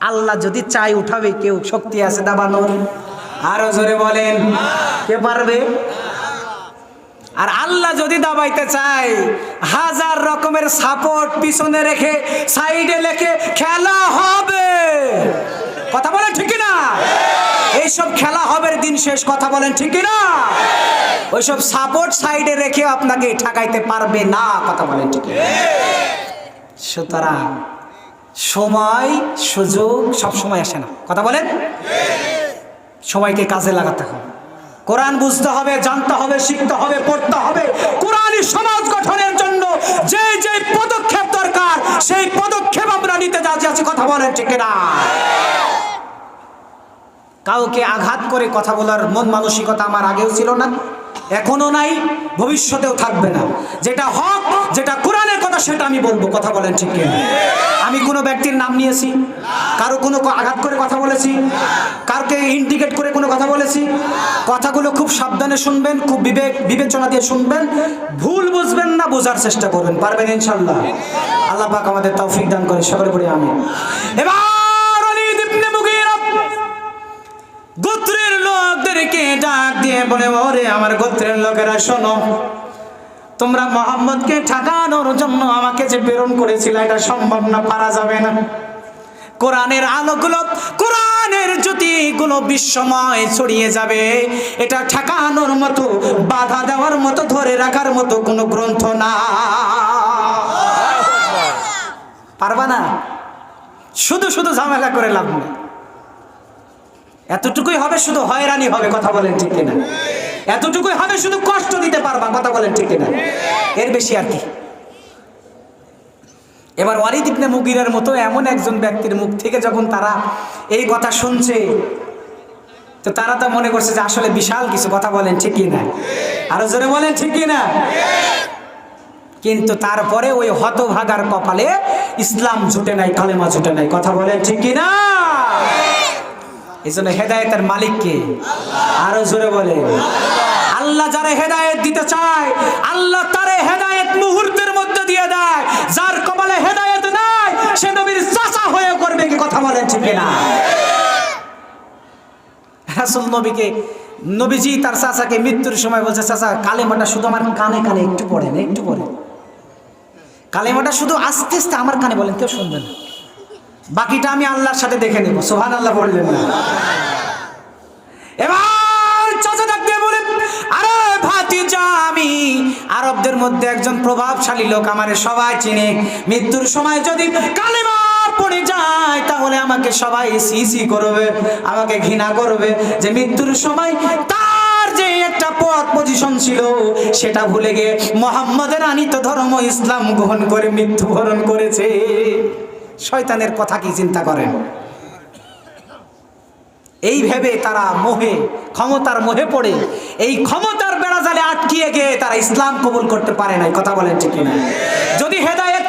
Speaker 1: আল্লাহ যদি চাই উঠাবে, কেউ শক্তি আছে দাবানোর? আরো জোরে বলেন, কে পারবে? আর আল্লাহ যদি দাবাইতে চায়, হাজার রকমের সাপোর্ট পিছনে রেখে, সাইডে রেখে খেলা হবে। কথা বলেন ঠিক না? এইসব খেলা হবে, দিন শেষ। কথা বলেন ঠিক না? ওইসব সাপোর্ট সাইডে রেখে আপনাকে ঠেকাইতে পারবে না। কথা বলেন ঠিক না? সুতরাং সময় সুযোগ সব সময় আসে না। কথা বলেন। সময়কে কাজে লাগাতে হবে, কোরআন বুঝতে হবে, জানতে হবে, শিখতে হবে, পড়তে হবে। কোরআনী সমাজ গঠনের জন্য যে যে পদক্ষেপ দরকার, সেই পদক্ষেপ আমরা নিতে যাচ্ছি। কথা বলেন ঠিক না? কাউকে আঘাত করে কথা বলার মন মানসিকতা আমার আগেও ছিল না, এখনো নাই, ভবিষ্যতেও থাকবে না। যেটা হক, যেটা কোরআনের কথা, সেটা আমি বলবো। কথা বলেন ঠিক কিনা? আমি কোনো ব্যক্তির নাম নিয়েছি, কারো কোনো আঘাত করে কথা বলেছি, কারকে ইন্ডিকেট করে কোনো কথা বলেছি? কথাগুলো খুব সাবধানে শুনবেন, খুব বিবেচনা দিয়ে শুনবেন, ভুল বুঝবেন না, বোঝার চেষ্টা করবেন। পারবেন ইনশাআল্লাহ? আল্লাহ পাক আমাদের তৌফিক দান করে, সকলে পড়ে আমিন। এবার ওয়ালিদ ইবনে মুগীরা গোত্রের লোকদেরকে ডাক দিয়ে বলে, ওরে আমার গোত্রের লোকেরা শোনো, তোমরা মুহাম্মদকে ঠেকানোর জন্য আমাকে যে প্রেরণ করেছিল, এটা সম্ভব না, পারা যাবে না। কোরআনের আলোগুলো, কোরআনের জ্যোতিগুলো বিশ্বময় ছড়িয়ে যাবে, এটা ঠেকানোর মতো, বাধা দেওয়ার মতো, ধরে রাখার মতো কোনো গ্রন্থ না। পারবা না? শুধু শুধু ঝামেলা করে লাভ নেই। এতটুকুই হবে, শুধু হয়রানি হবে। কথা বলেন ঠিক কিনা? এতটুকুই হবে, শুধু কষ্ট দিতে পারবা। কথা বলেন ঠিক কিনা? এর বেশি আর কি? এবার ওয়ালিদ ইবনে মুগীরার মতো এমন একজন ব্যক্তির মুখ থেকে যখন তারা এই কথা শুনছে, তো তারা তো মনে করছে যে আসলে বিশাল কিছু। কথা বলেন ঠিক কিনা? আরো জোরে বলেন ঠিক কিনা? কিন্তু তারপরে ওই হতভাগার কপালে ইসলাম জুটে নাই, কালেমা জুটে নাই। কথা বলেন ঠিক কিনা? এই জন্য হেদায়েতের মালিক কে? আরো জোরে বলে। আল্লাহ যারা হেদায়েত দিতে চায়, আল্লাহ তারে হেদায়েত মুহূর্তের মধ্যে দিয়ে দেয়। যার কপালে হেদায়েত নাই, সে নবীর চাচা হয়ে করবে কি? কথা বলেন ঠিক কিনা? রাসূল নবীজি তার চাচাকে মৃত্যুর সময় বলছে, চাচা কালেমাটা শুধু আমার কানে কানে একটু পড়েন, একটু পড়েন, কালেমাটা শুধু আস্তে আস্তে আমার কানে বলেন, কেউ শুনবে না, বাকিটা আমি আল্লাহর সাথে দেখে নেব। সুবহানাল্লাহ বললেন না? এবার চাচা ডাক দিয়ে বলে, আরে ভাতিজা, আমি আরবদের মধ্যে একজন প্রভাবশালী লোক, আমারে সবাই চিনে। মৃত্যুর সময় যদি কালেমা পড়ে যায় তাহলে আমাকে সবাই সিসি করবে, আমাকে ঘৃণা করবে, যে মৃত্যুর সময় তার যে একটা পদ পজিশন ছিল সেটা ভুলে গিয়ে মুহাম্মাদের আনিত ধর্ম ইসলাম গ্রহণ করে মৃত্যুবরণ করেছে। শয়তানের কথা কি চিন্তা করেন? এই ভেবে তারা মোহে, ক্ষমতার মোহে পড়ে এই ক্ষমতার বেড়াজালে আটকিয়ে গিয়ে তারা ইসলাম কবুল করতে পারে নাই। কথা বলেন ঠিক কিনা? যদি হেদায়েত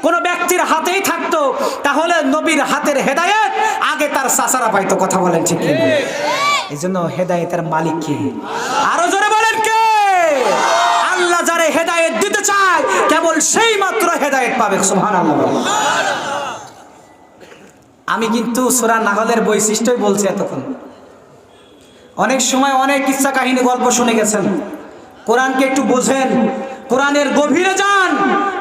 Speaker 1: কোনো ব্যক্তির হাতেই থাকতো তাহলে নবীর হাতের হেদায়েত আগে তার চাচারা পাইতো। কথা বলেন ঠিক কিনা? এই জন্য হেদায়েতের মালিক কে? আরো জোরে বলেন কে? আল্লাহ যারে হেদায়েত দিতে চায় কেবল সেই মাত্র হেদায়েত পাবে। সুবহানাল্লাহ। আমি কিন্তু সূরা নাহলের বৈশিষ্ট্যই বলছি এতক্ষণ। অনেক সময় অনেক কিচ্ছা কাহিনী গল্প শুনে গেছেন। কোরআনকে একটু বোঝেন, কোরআনের গভীরে যান,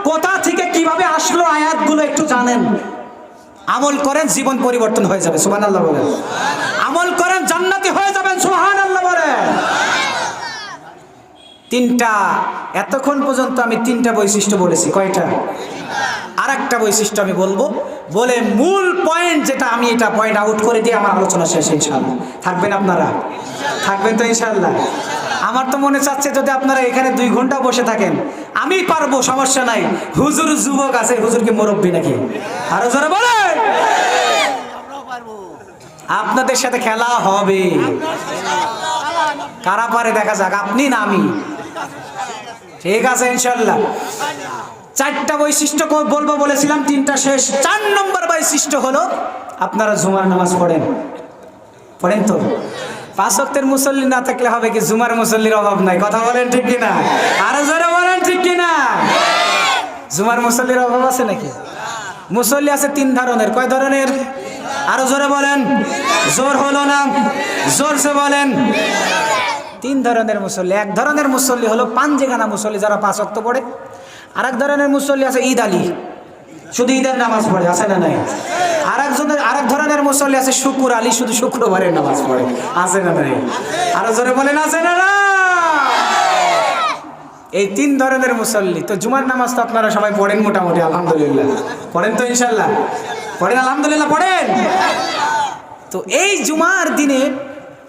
Speaker 1: কোথা থেকে কিভাবে আসলো আয়াতগুলো একটু জানেন, আমল করেন, জীবন পরিবর্তন হয়ে যাবে। সুবহানাল্লাহ বলেন। আমল করেন, জান্নাতি হয়ে যাবেন। সুবহানাল্লাহ বলেন। তিনটা, এতক্ষণ পর্যন্ত আমি তিনটা বৈশিষ্ট্য বলেছি। কয়টা? আর একটা বৈশিষ্ট্য আমি বলবো, বলে মূল পয়েন্ট যেটা, আমি এটা পয়েন্ট আউট করে দিয়ে আমার আলোচনা শেষ। ইনশাআল্লাহ থাকবেন আপনারা? থাকবেন তো ইনশাআল্লাহ? আমার তো মনে চাচ্ছে যদি আপনারা এখানে 2 ঘন্টা বসে থাকেন, আমি পারবো, সমস্যা নাই। হুজুর যুবক আছে, হুজুর কি মুরব্বী নাকি? আরো জোরে বলেন। আপনাদের সাথে খেলা হবে, কারা পারে দেখা যাক, আপনি না আমি। ঠিক আছে ইনশাআল্লাহ। 4টা বৈশিষ্ট্য বলবো বলেছিলাম, 3টা শেষ। 4 নম্বর বৈশিষ্ট্য হলো আপনারা জুমার নামাজ পড়েন। পড়েন তো? 5 ওয়াক্তের মুসল্লি না থাকলে হবে কি? জুমার মুসল্লির অভাব নাই। কথা বলেন ঠিক কিনা? আরো জোরে বলেন ঠিক কিনা? জুমার মুসল্লির অভাব আছে নাকি? মুসল্লি আছে 3 ধরনের। কয় ধরনের? আরো জোরে বলেন। জোর হলো না, জোরসে বলেন। 3 ধরনের মুসল্লি। এক ধরনের মুসল্লি হলো পাঞ্জেগানা মুসল্লি, যারা 5 ওয়াক্ত পড়ে। আরেক ধরনের মুসল্লি আছে ঈদ আলী, শুধু ঈদের নামাজ পড়ে, আছে না নাই? আরেক ধরনের মুসল্লি আছে শুকুর আলী, শুধু শুক্রবারের নামাজ পড়ে, আছে না নাই? আরো জোরে বলেন, আছে না না? এই 3 ধরনের মুসল্লি। তো জুমার নামাজ তো আপনারা সবাই পড়েন মোটামুটি, আলহামদুলিল্লাহ। পড়েন তো ইনশাআল্লাহ? পড়েন আলহামদুলিল্লাহ? পড়েন তো? এই জুমার দিনে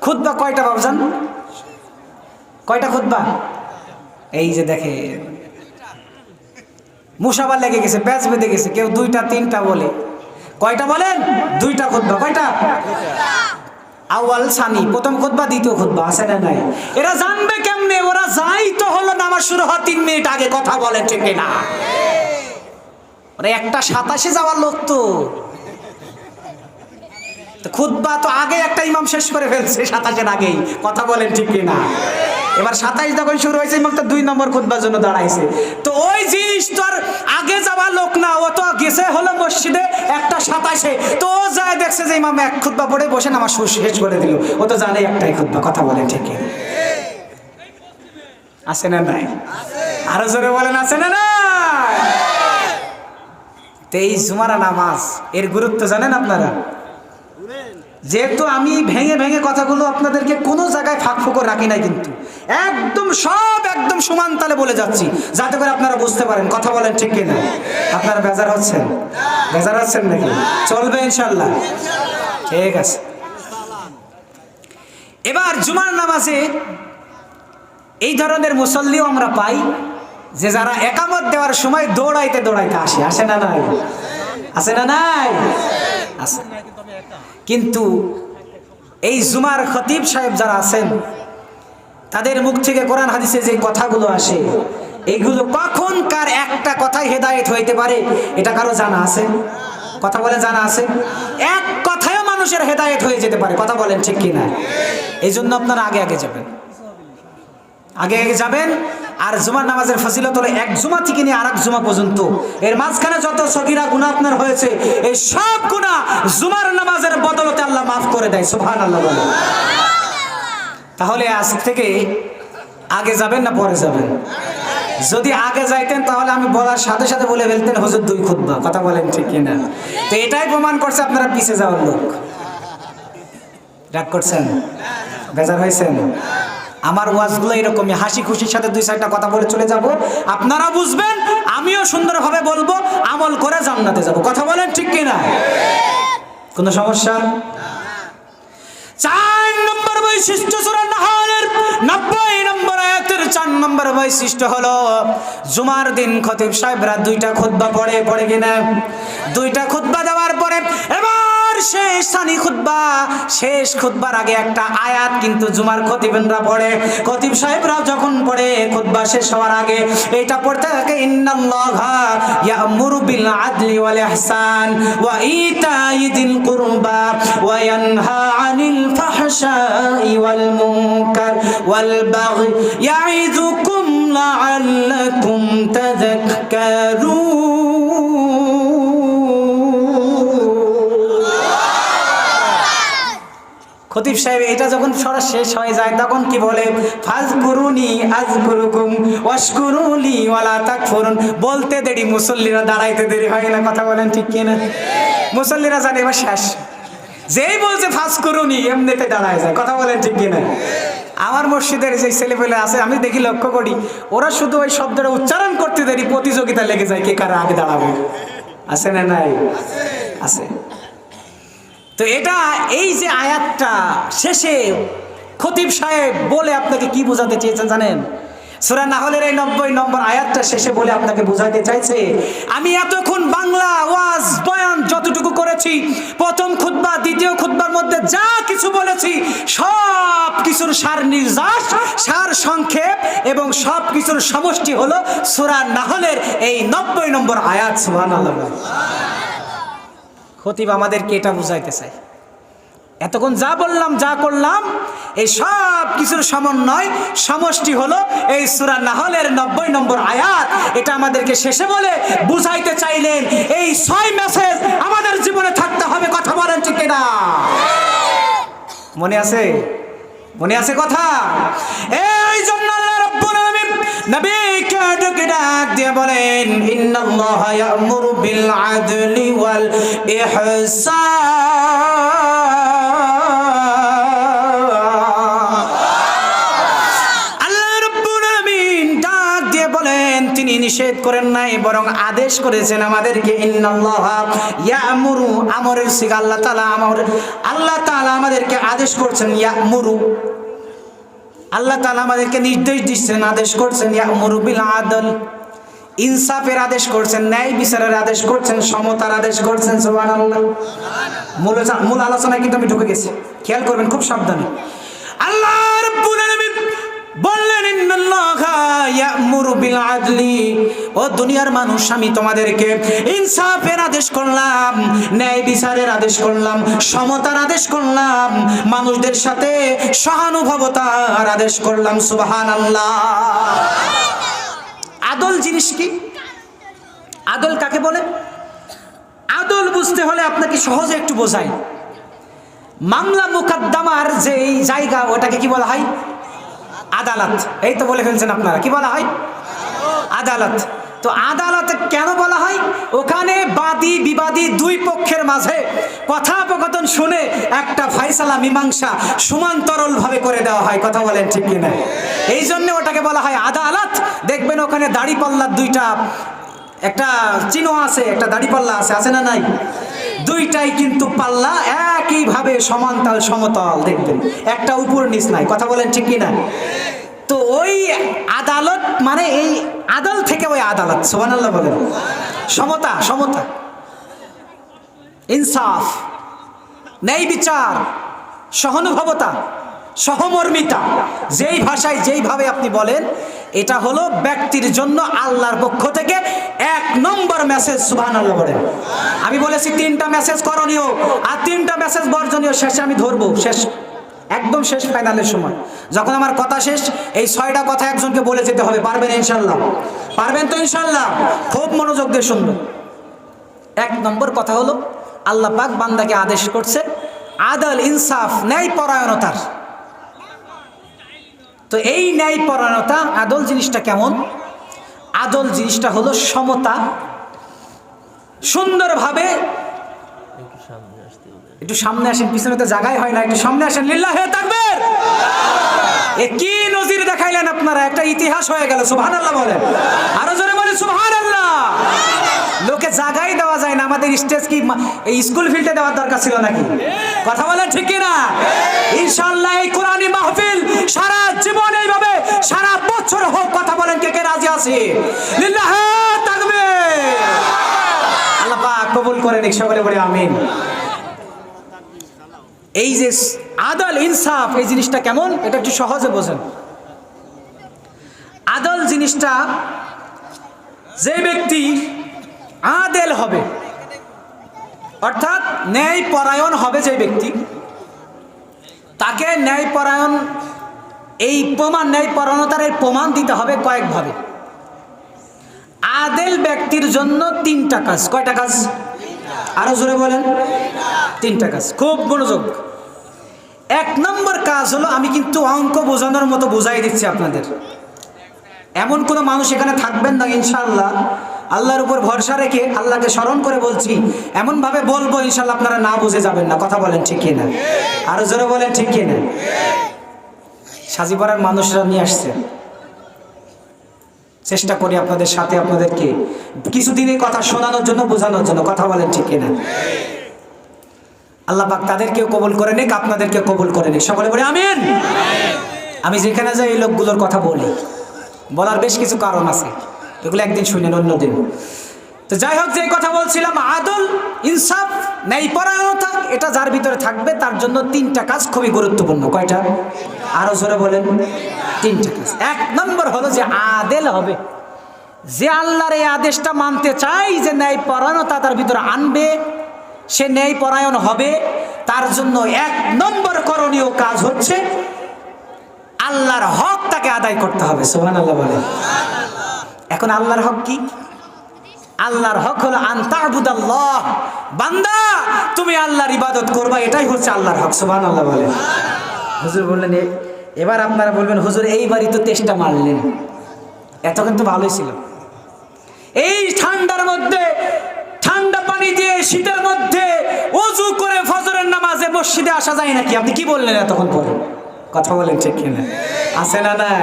Speaker 1: খুতবা কয়টা বাবজান? কয়টা খুতবা? এই যে দেখে মুসাবা লেগে গেছে, প্যাচ বেঁধে গেছে, কেউ 2টা 3টা বলে। কয়টা বলেন? 2টা খুতবা। কয়টা? আউয়াল সানি, প্রথম খুতবা, দ্বিতীয় খুতবা, আছে না নাই? এরা জানবে কেমনে? ওরা যাই তো হলো নামাজ শুরু হওয়ার 3 মিনিট আগে। কথা বলেন ঠিক না? ওরা 1:27 যাওয়ার লোক তো। খুতবা তো আগে একটা ইমাম শেষ করে ফেলছে 27-এর আগেই। কথা বলেন ঠিক কিনা? এবার 27 যখন শুরু হয়েছে, ইমাম তো 2 নম্বর খুতবার জন্য দাঁড়াইছে। তো ওই জিনিস তো আর আগে যাওয়া লোক না, ও তো গেছে হলো মসজিদে 1:27-এ। তো ও যায় দেখছে যে ইমাম 1 খুতবা পড়ে বসে নামাজ শেষ করে দিল। ও তো জানে একটাই খুতবা। কথা বলেন ঠিক কিনা? আছে না নাই? আরো জোরে বলেন, আছে না নাই? তো এই জুমার নামাজ, এর গুরুত্ব জানেন আপনারা? যেহেতু আমি ভেঙে ভেঙে কথাগুলো আপনাদেরকে কোনো জায়গায় ফাঁক ফোকর রাখি নাই, কিন্তু একদম সব একদম সমান তালে বলে যাচ্ছি, যাতে করে আপনারা বুঝতে পারেন। কথা বলেন ঠিক কিনা? আপনারা বেজার হচ্ছেন? বেজার হচ্ছেন নাকি? চলবে ইনশাআল্লাহ? ঠিক আছে। এবার জুমার নামাজে এই ধরনের মুসল্লিও আমরা পাই, যে যারা একামত দেওয়ার সময় দৌড়াইতে দৌড়াইতে আসে। আসে না নাই? আছে না নাই? আছে। কিন্তু এই জুমার খতিব সাহেব যারা আছেন, তাদের মুখ থেকে কোরআন হাদিসে যে কথাগুলো আসে, এইগুলো কখন কার একটা কথাই হেদায়েত হইতে পারে এটা কারো জানা আছে? কথা বলে জানা আছে? এক কথায়ও মানুষের হেদায়েত হয়ে যেতে পারে। কথা বলেন ঠিক কিনা? এই জন্য আপনারা আগে আগে যাবেন, আগে আগে যাবেন। আর জুমার নামাজের ফজিলত হলো 1 জুমা থেকে নিয়ে আরেক জুমা পর্যন্ত, এর মাঝখানে যত সগীরা গুনাহ আপনার হয়েছে, এই সব গুনাহ জুমার নামাজের বদলতে আল্লাহ মাফ করে দেয়। সুবহানাল্লাহ বলে। তাহলে আজ থেকে আগে যাবেন না পরে যাবেন? যদি আগে যাইতেন তাহলে আমি বলার সাথে সাথে বলে ফেলতেন হুজুর 2 খুতবা। কথা বলেন ঠিক কিনা? তো এটাই প্রমাণ করছে আপনারা পিছে যাওয়ার লোক। রাগ করছেন? বেজার হয়েছেন? আমার ওয়াজগুলো এরকমই, হাসি খুশির সাথে 2-4টা কথা বলে চলে যাব, আপনারা বুঝবেন, আমিও সুন্দরভাবে বলবো, আমল করে জান্নাতে যাব। কথা বলেন ঠিক কিনা? কোনো সমস্যা? 4 নম্বর বৈশিষ্ট্য সূরা নাহলের 90 নম্বর আয়াতের 4 নম্বর বৈশিষ্ট্য হলো জুমার দিন খতিব সাহেবরা 2টা খুতবা পড়ে কিনা? 2টা খুতবা দেওয়ার পরে এবার শেষ সানি খুতবা, শেষ খুতবার আগে একটা আয়াত কিন্তু জুমার খতিবরা পড়ে। খতিব সাহেবরা যখন পড়ে খুতবা শেষ হওয়ার আগে এটা পড়তে থাকে, ইন্নাল্লাহা ইয়া'মুরু বিল আদলি ওয়াল ইহসান ওয়া ইতাই যিল কুরবা ওয়া ইয়ানহা আনিল ফাহশাই ওয়াল মুনকার ওয়াল বাগই ইয়াইযুকুম লাআল্লাকুম তাযাক্কারুন। খতিব সাহেব এটা যখন সরা শেষ হয়ে যায় তখন কি বলে? ফাজকুরুনি আযকুরুকুম ওয়াশকুরুলি ওয়ালা তাকফুরুন। বলতে দেরি, মুসল্লিরা দাঁড়াইতে দেরি হয় না। কথা বলেন ঠিক কিনা? মুসল্লিরা জানে এবার শেষ, যেই বলছে ফাজকুরুনি এমনিতে দাঁড়ায় যায়। কথা বলেন ঠিক কিনা? আমার মসজিদের যে ছেলেপেলে আছে আমি দেখি, লক্ষ্য করি, ওরা শুধু ওই শব্দটা উচ্চারণ করতে দেরি প্রতিযোগিতা লেগে যায় কে কার আগে দাঁড়াবে। আছে না নাই? আছে। তো এটা, এই যে আয়াতটা শেষে খতিব সাহেব বলে আপনাকে কি বোঝাতে চেয়েছেন জানেন? সূরা নাহলের এই 90 নম্বর আয়াতটা শেষে বলে আপনাকে বোঝাতে চাইছে, আমি এতক্ষণ বাংলা ওয়াজ বয়ান যতটুকু করেছি, প্রথম খুতবা দ্বিতীয় খুতবার মধ্যে যা কিছু বলেছি সব কিছুর সার নির্যাস, সার সংক্ষেপ এবং সব কিছুর সমষ্টি হলো সূরা নাহলের এই 90 নম্বর আয়াত। সুবহানাল্লাহ। খতিব আমাদেরকে এটা বুঝাইতে চাই, এতক্ষণ যা বললাম যা করলাম এই সব কিছুর সমন্বয় সমষ্টি হলো এই সূরা নাহলের 90 নম্বর আয়াত। এটা আমাদেরকে শেষে বলে বুঝাইতে চাইলেন এই 6 মেসেজ আমাদের জীবনে থাকতে হবে। কথা বলেন ঠিক না? মনে আছে? মনে আছে কথা? এই জন্য আল্লাহ রাব্বুল আলামিন নবীকে ডাক দিয়ে বলেন, ইন্নাল্লাহা ইয়া'মুরু বিল আদলি ওয়াল ইহসান। আল্লাহ রাব্বুল আলামিন ডাক দিয়ে বলেন, তিনি নিষেধ করেন নাই বরং আদেশ করেছেন আমাদেরকে। ইন্নাল্লাহা ইয়া'মুরু, আমরের সিগা আল্লাহ তাআলা আমাদেরকে আদেশ করছেন। ইয়া'মুরু, আল্লাহ তাআলা আমাদেরকে নির্দেশ দিচ্ছেন, আদেশ করছেন। ইয়া'মুরু বিল আদল, ইনসাফের আদেশ করছেন, ন্যায় বিচারের আদেশ করছেন, সমতার আদেশ করছেন। সুবহানাল্লাহ। মূল আলোচনায় কিন্তু আমি ঢুকে গেছি, খেয়াল করবেন খুব সাবধানে। আল্লাহ রাব্বুল আলামিন বললেন, ইন্নাল্লাহা ইয়া'মুরু বিল আদলি, ও দুনিয়ার মানুষ আমি তোমাদেরকে ইনসাফের আদেশ করলাম, ন্যায় বিচারের আদেশ করলাম, সমতার আদেশ করলাম, মানুষদের সাথে সহানুভবতার আদেশ করলাম। সুবহানাল্লাহ। আদল জিনিস কি? আদল কাকে বলে? আদল বুঝতে হলে আপনাকে সহজে একটু বোঝাই। মামলা মুকদ্দমার যে জায়গা ওটাকে কি বলা হয়? আদালত। এই তো বলে ফেলছেন আপনারা, কি বলা হয়? আদালত। তো আদালতে কেন বলা হয়? ওখানে বাদী বিবাদী দুই পক্ষের মাঝে কথোপকথন শুনে একটা ফায়সালা মীমাংসা সমান্তরাল ভাবে করে দেওয়া হয়। কথা বলেন ঠিক কিনা? এই জন্য ওটাকে বলা হয় আদালত। দেখবেন ওখানে দাড়িপাল্লার দুইটা, একটা চিহ্ন আছে, একটা দাড়িপাল্লা আছে, আছে না নাই? দুইটাই কিন্তু পাল্লা একইভাবে সমান্তরাল সমতল, দেখবেন একটা উপর নিচ নাই। কথা বলেন ঠিক কিনা? তো ওই আদালত মানে এই আদল থেকে ওই আদালত। সুবহানাল্লাহ বলেন। সমতা, সমতা, ইনসাফ, ন্যায় বিচার, সহানুভবতা, সহমর্মিতা, যেই ভাষায় যেইভাবে আপনি বলেন, এটা হলো ব্যক্তির জন্য আল্লাহর পক্ষ থেকে 1 নম্বর মেসেজ। সুবহানাল্লাহ বলেন। আমি বলেছি 3টা মেসেজ করণীয় আর 3টা মেসেজ বর্জনীয়। শেষে আমি ধরবো, শেষ একদম শেষ ফাইনালের সময় যখন আমার কথা শেষ, এই 6টা কথা একজনকে বলে যেতে হবে। পারবেন ইনশাল্লাহ? পারবেন তো ইনশাল্লাহ? খুব মনোযোগ দিয়ে শুনবেন। 1 নম্বর কথা হলো আল্লাহ পাক বান্দাকে আদেশ করছে আদল, ইনসাফ, ন্যায় পরায়ণতার। তো এই ন্যায় পরায়ণতা, আদল জিনিসটা কেমন? আদল জিনিসটা হলো সমতা, সুন্দরভাবে। একটু সামনে আসেন, পিছনে তো জায়গায় হয় না, একটু সামনে আসেন। লিল্লাহে তাকবীর। এ কি নজির দেখাইলেন আপনারা, একটা ইতিহাস হয়ে গেল। সুবহানাল্লাহ বলেন, আরো জোরে বলেন সুবহানাল্লাহ। লোকে জায়গায় দেওয়া যায় না, আমাদের স্টেজ কি এই স্কুল ফিল্ডে দেওয়ার দরকার ছিল নাকি? কথা বলেন ঠিক কিনা? ইনশাআল্লাহ এই কোরআনী মাহফিল সারা জীবন এইভাবে সারা বছর হোক। কথা বলেন কে কে রাজি আছে? লিল্লাহি তাকবীর। আল্লাহ পাক কবুল করে নিক, সকলে বলে আমিন। এই যে আদল ইনসাফ, এই জিনিসটা কেমন, এটা একটু সহজে বোঝেন। আদল জিনিসটা, যে ব্যক্তি আদেল হবে অর্থাৎ ন্যায় পরায়ণ হবে, যে ব্যক্তি, তাকে ন্যায় পরায়ণ, এই প্রমাণ, ন্যায় পরায়ণতার এই প্রমাণ দিতে হবে কয়েকভাবে। আদেল ব্যক্তির জন্য তিনটা কাজ। কয়টা কাজ? আরো জোরে বলেন। তিনটা কাজ, খুব মনোযোগ। এক নম্বর কাজ হলো, আমি কিন্তু অঙ্ক বোঝানোর মতো বোঝাই দিচ্ছি আপনাদের। এমন কোনো মানুষ এখানে থাকবেন না ইনশাআল্লাহ, আল্লাহর উপর ভরসা রেখে আল্লাহকে স্মরণ করে বলছি, এমনভাবে বলবো ইনশাআল্লাহ আপনারা না বুঝে যাবেন না। কথা বলেন ঠিক কিনা? আরো জোরে বলেন ঠিক কিনা? সাজিপাড়ার মানুষরা নিয়ে আসছে, চেষ্টা করি আপনাদের সাথে আপনাদেরকে কিছুদিনের কথা শোনানোর জন্য, বোঝানোর জন্য। কথা বলেন ঠিক কিনা? আল্লাহ পাক তাদেরকেও কবুল করে নিক, আপনাদেরকে কবুল করে নিক, সকলে বলে আমিন। আমি যেখানে যাই এই লোকগুলোর কথা বলি, বলার বেশ কিছু কারণ আছে, এগুলো একদিন শুনেন, অন্যদিন। তো যাই হোক, যে কথা বলছিলাম, আদল ইনসাফ ন্যায়পরায়ণতা, এটা যার ভিতরে থাকবে তার জন্য তিনটা কাজ খুবই গুরুত্বপূর্ণ। কয়টা? আরো জোরে বলেন। তিনটা কাজ। এক নম্বর হলো যে আদেল হবে, যে আল্লাহর এই আদেশটা মানতে চাই, যে ন্যায়পরায়ণতা তার ভিতরে আনবে, সে ন্যায়পরায়ণ হবে। তার জন্য এক নম্বর করণীয় কাজ হচ্ছে আল্লাহর হক তাকে আদায় করতে হবে। সুবহানাল্লাহ বলেন। এখন আল্লাহর হক কি? আল্লাহর হক হলো আনতাবুদাল্লাহ, বান্দা তুমি আল্লাহর ইবাদত করবা, এটাই হচ্ছে আল্লাহর হক। সুবহানাল্লাহ বলেন। হুজুর বললেন, এবার আপনারা বলবেন হুজুর এইবারই তো তেষ্টা মারলেন, এত কিন্তু ভালোই ছিল। এই ঠান্ডার মধ্যে, ঠান্ডা পানি দিয়ে শীতের মধ্যে ওযু করে ফজরের নামাজে মসজিদে আসা যায় নাকি? আপনি কি বললেন এতক্ষণ পরে? কথা বলেন ঠিক কিনা? আছে না নাই?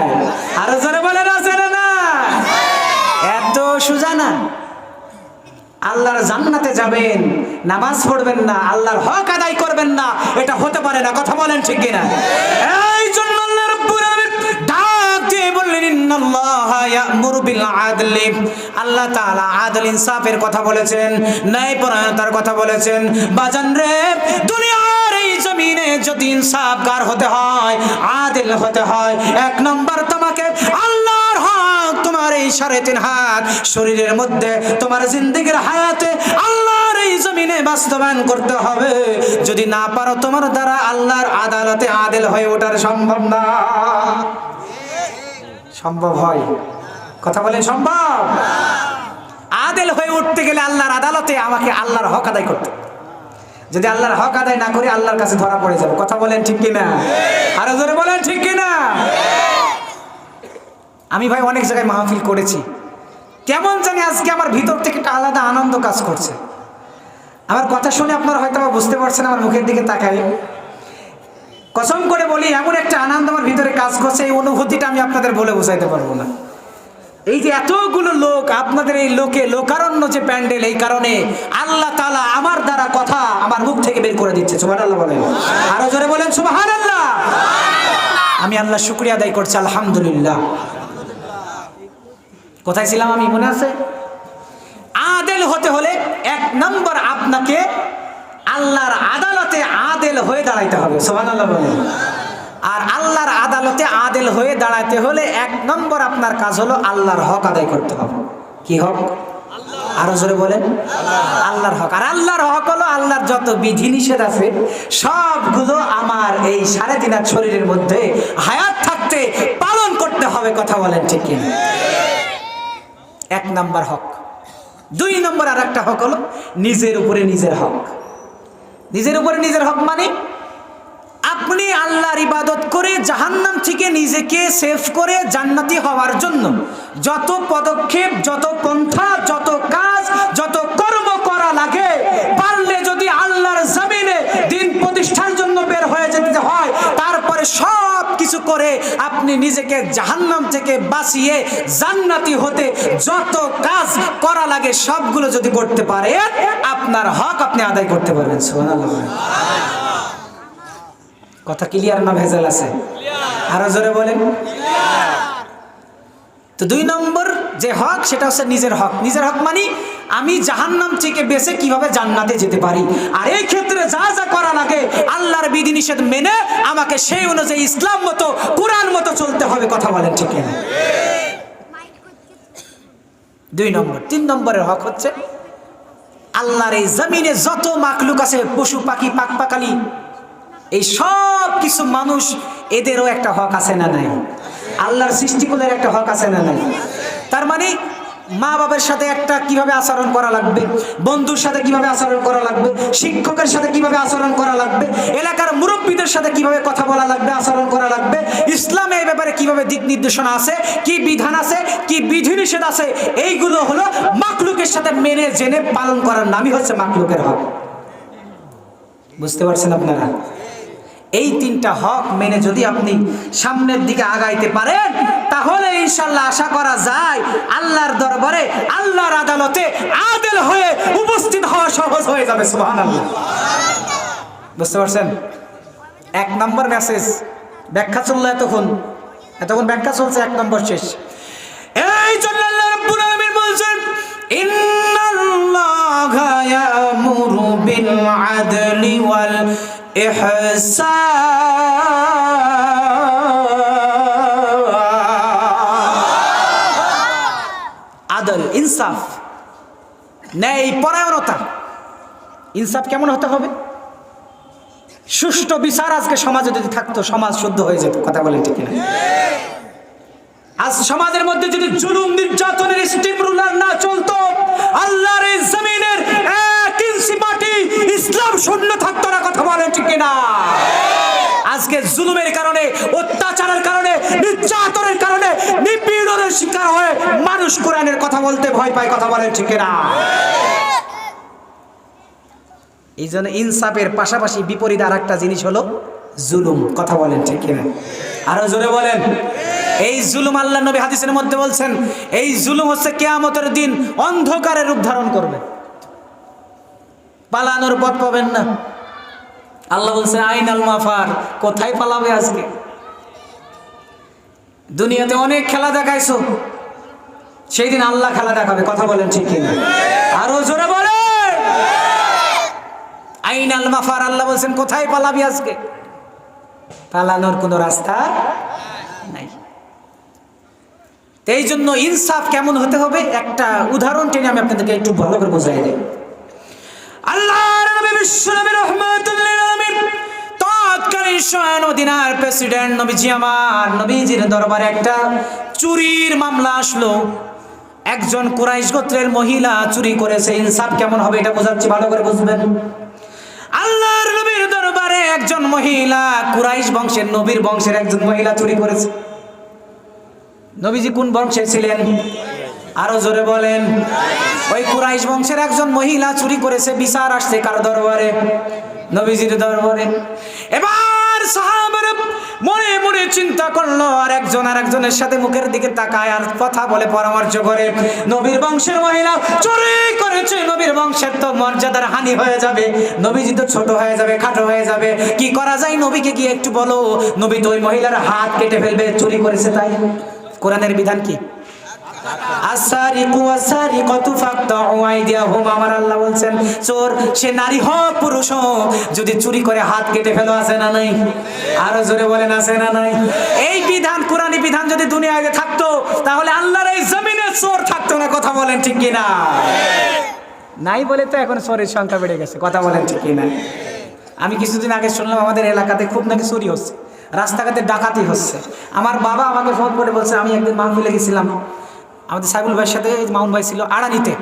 Speaker 1: আরো জোরে বলেন, আছে না না? এত সোজা না। আল্লাহর জান্নাতে যাবেন, নামাজ পড়বেন না, আল্লাহর হক আদায় করবেন না, এটা হতে পারে না। কথা বলেন ঠিক কিনা? এই জন্য আল্লাহ রাব্বুল আলামিন ডাক দিয়ে বললেন, ইন্নাল্লাহা ইয়া'মুরু বিল আদলি। আল্লাহ তাআলা আদল ইনসাফের কথা বলেছেন, ন্যায়পরায়ণতার কথা বলেছেন। বাজান রে, দুনিয়ার এই জমিনে যদি ইনসাফগার হতে হয়, আদিল হতে হয়, এক নম্বর তোমাকে আল্লাহর হক, তোমার এই 3.5 হাত শরীরের মধ্যে, তোমার জিন্দেগির হায়াতে আল্লাহর এই জমিনে বাস্তবায়ন করতে হবে। যদি না পারো, তোমার দ্বারা আল্লাহর আদালতে আদিল হয়ে ওঠার সম্ভব না। সম্ভব হয়? কথা বলেন, সম্ভব? আদিল হয়ে উঠতে গেলে আল্লাহর আদালতে আমাকে আল্লাহর হক আদায় করতে। যদি আল্লাহর হক আদায় না করি, আল্লাহর কাছে ধরা পড়ে যাবো। কথা বলেন ঠিক কিনা? আরো জোরে বলেন ঠিক কিনা? আমি ভাই অনেক জায়গায় মাহফিল করেছি, কেমন জানি আজকে আমার ভিতর থেকে একটা আলাদা আনন্দ কাজ করছে। আমার কথা শুনে আপনারা হয়তো বুঝতে পারছেন, আমার মুখের দিকে তাকাই, কসম করে বলি, এমন একটা আনন্দ আমার ভিতরে কাজ করছে, এই অনুভূতিটা আমি আপনাদের বলে বোঝাইতে পারবো না। এই যে এতগুলো লোক, আপনাদের এই লোকারণ্য যে প্যান্ডেল, এই কারণে আল্লাহ তাআলা আমার দ্বারা কথা আমার মুখ থেকে বের করে দিচ্ছে। সুবহানাল্লাহ বলেন। আরো জোরে বলেন সুবহানাল্লাহ। আমি আল্লাহ শুকরিয়া আদায় করছি, আলহামদুলিল্লাহ। কোথায় ছিলাম আমি, মনে আছে? আদেল হতে হলে এক নম্বর আপনাকে আল্লাহর আদালতে আদেল হয়ে দাঁড়াইতে হবে। সুবহানাল্লাহ বলেন। আর আল্লাহর আদালতে আদেল হয়ে দাঁড়াতে হলে এক নম্বর আপনার কাজ হলো আল্লাহর হক আদায় করতে হবে। কি হক? আরো জোরে বলেন, আল্লাহর হক। আর আল্লাহর হক হলো আল্লাহর যত বিধিনিষেধ আছে সবগুলো আমার এই 3.5 হাত শরীরের মধ্যে হায়াত থাকতে পালন করতে হবে। কথা বলেন ঠিক কি? এক নাম্বার হক। 2 নম্বর আর একটা হক হলো নিজের উপরে নিজের হক। নিজের উপরে নিজের হক মানে আপনি আল্লাহর ইবাদত করে জাহান্নাম থেকে নিজেকে সেভ করে জান্নাতি হওয়ার জন্য যত পদক্ষেপ, যত পন্থা, যত কাজ, যত কর্ম করা লাগে, পারলে যদি আল্লাহর জমিনে দিন প্রতিষ্ঠার জন্য বের হয়ে যেতে হয়, তারপরে সব কিছু করে নিজেকে জাহান্নাম থেকে বাঁচিয়ে জান্নাতি হতে যত কাজ করা লাগে সবগুলো যদি করতে পারে আপনার হক আপনি আদায় করতে পারবেন। সুবহানাল্লাহ। কথা ক্লিয়ার না ভেজাল আছে? আরো জোরে বলেন। তো 2 নম্বর যে হক সেটা হচ্ছে নিজের হক। নিজের হক মানে আমি জাহান্নাম থেকে বেঁচে কিভাবে জান্নাতে যেতে পারি, আর এই ক্ষেত্রে যা যা করা লাগে আল্লাহর বিধিনিষেধ মেনে আমাকে সেই অনুযায়ী ইসলাম মতো কোরআন মতো চলতে হবে। কথা বলেন ঠিক না? 2 নম্বর। 3 নম্বরের হক হচ্ছে আল্লাহর এই জমিনে যত মাখলুক আছে, পশু পাখি পাক পাকালি, এই সব কিছু মানুষ, এদেরও একটা হক আছে না নাই? আল্লাহর সৃষ্টিকুলের একটা হক আছে না নাই? তার মানে মা বাবার সাথে একটা কিভাবে আচরণ করা লাগবে, বন্ধুর সাথে কিভাবে আচরণ করা লাগবে, শিক্ষকের সাথে কিভাবে আচরণ করা লাগবে, এলাকার মুরব্বীদের সাথে কিভাবে কথা বলা লাগবে, আচরণ করা লাগবে, ইসলামে এই ব্যাপারে কিভাবে দিক নির্দেশনা আছে, কি বিধান আছে, কি বিধিনিষেধ আছে, এইগুলো হলো মাখলুকের সাথে মেনে জেনে পালন করার নামই হচ্ছে মাখলুকের হক। বুঝতে পারছেন আপনারা? এই 3টা হক মেনে যদি আপনি সামনের দিকে আগাইতে পারেন তাহলে ইনশাআল্লাহ আশা করা যায় আল্লাহর দরবারে, আল্লাহর আদালতে আদেল হয়ে উপস্থিত হওয়া সহজ হয়ে যাবে। সুবহানাল্লাহ। বুঝতে পারছেন? 1 নম্বর মেসেজ ব্যাখ্যা চললো, এতক্ষণ ব্যাখ্যা চলছে, 1 নম্বর শেষ। এই জন্য আল্লাহ রাব্বুল আলামিন বলছেন ইন্নাল্লাহা ইয়ামুরু বিল আদলি ওয়াল আদল, ইনসাফ, ন্যায় পরায়ণতা। ইনসাফ কেমন হতে হবে? সুষ্ঠু বিচার আজকে সমাজে যদি থাকতো সমাজ শুদ্ধ হয়ে যেত। কথা বলেন ঠিক না? আজ সমাজের মধ্যে যদি জুলুম নির্যাতনের স্টিম রুলার না চলতো, আল্লাহর এই জমিনের 1 ইঞ্চি মাটি ইসলাম শূন্য থাকতো না। কথা বলেন ঠিক না? আজকে জুলুমের কারণে, অত্যাচারের কারণে, নির্যাতনের কারণে, নিপীড়নের শিকার হয়ে মানুষ কোরআনের কথা বলতে ভয় পায়। কথা বলেন ঠিক না? এই জন্য ইনসাফের পাশাপাশি বিপরীত আর একটা জিনিস হলো জুলুম। কথা বলেন ঠিক না? আরো জোরে বলেন। এই জুলুম আল্লাহ নবী হাদিসের মধ্যে বলছেন এই জুলুম হচ্ছে কিয়ামতের দিন অন্ধকারের রূপ ধারণ করবে, পালানোর পথ পাবেন না। আল্লাহ বলছেন আইনাল মাফার, কোথায় পালাবে? আজকে দুনিয়াতে অনেক খেলা দেখাইছো, সেই দিন আল্লাহ খেলা দেখাবে। কথা বলেন ঠিক কিনা? আরো জোরে বলেন। আইনাল মাফার, আল্লাহ বলছেন কোথায় পালাবি? আজকে পালানোর কোনো রাস্তা নাই। এই জন্য ইনসাফ কেমন হতে হবে একটা উদাহরণ টেনে আমি আপনাদেরকে একটু ভালো করে বোঝাই দেই। আল্লাহর নবী বিশ্বনবী রাহমাতুল লিল আলামিন তৎকালীন সময় মদিনার প্রেসিডেন্ট নবীজি আমার নবীজির দরবারে একটা চুরির মামলা আসলো। একজন কুরাইশ গোত্রের মহিলা চুরি করেছে। ইনসাফ কেমন হবে এটা বোঝাচ্ছি, ভালো করে বুঝবেন। আল্লাহর নবীর দরবারে একজন মহিলা, কুরাইশ বংশের, নবীর বংশের একজন মহিলা চুরি করেছে। নবীজি কোন বংশে ছিলেন? আরো জোরে বলেন। ওই কুরাইশ বংশের একজন মহিলা চুরি করেছে। বিচার আসছে কার দরবারে? নবীজির দরবারে। এবার সাহাবারা মনে মনে চিন্তা করলো, আর একজনের সাথে মুখের দিকে তাকায় আর কথা বলে, পরামর্শ করে, নবীর বংশের মহিলা চুরি করেছে, নবীর বংশের তো মর্যাদার হানি হয়ে যাবে, নবীজি তো ছোট হয়ে যাবে, খাটো হয়ে যাবে, কি করা যায়? নবীকে গিয়ে একটু বলো, নবী তো ওই মহিলার হাত কেটে ফেলবে, চুরি করেছে তাই। কোরআনের বিধান কি? আমার আল্লাহ বলছেন চোর সে নারী হোক পুরুষ হোক যদি চুরি করে হাত কেটে ফেলো, আছে না নাই? আরো জোরে বলেন আছে না নাই? এই বিধান, কোরআনী বিধান যদি দুনিয়ায় থাকতো তাহলে আল্লাহর এই জমিনে চোর থাকতো না। কথা বলেন ঠিক কিনা? নাই বলে তো এখন চোরের সংখ্যা বেড়ে গেছে। কথা বলেন ঠিক কিনা? আমি কিছুদিন আগে শুনলাম আমাদের এলাকাতে খুব নাকি চুরি হচ্ছে, রাস্তাঘাটে ডাকাতি হচ্ছে। আমার বাবা আমাকে ফোন করে বলছে, আমি একদিন মাহফিলে গেছিলাম, আমাদের সাইবুল ভাইয়ের সাথে মামুন ভাই ছিল আড়ানিতে।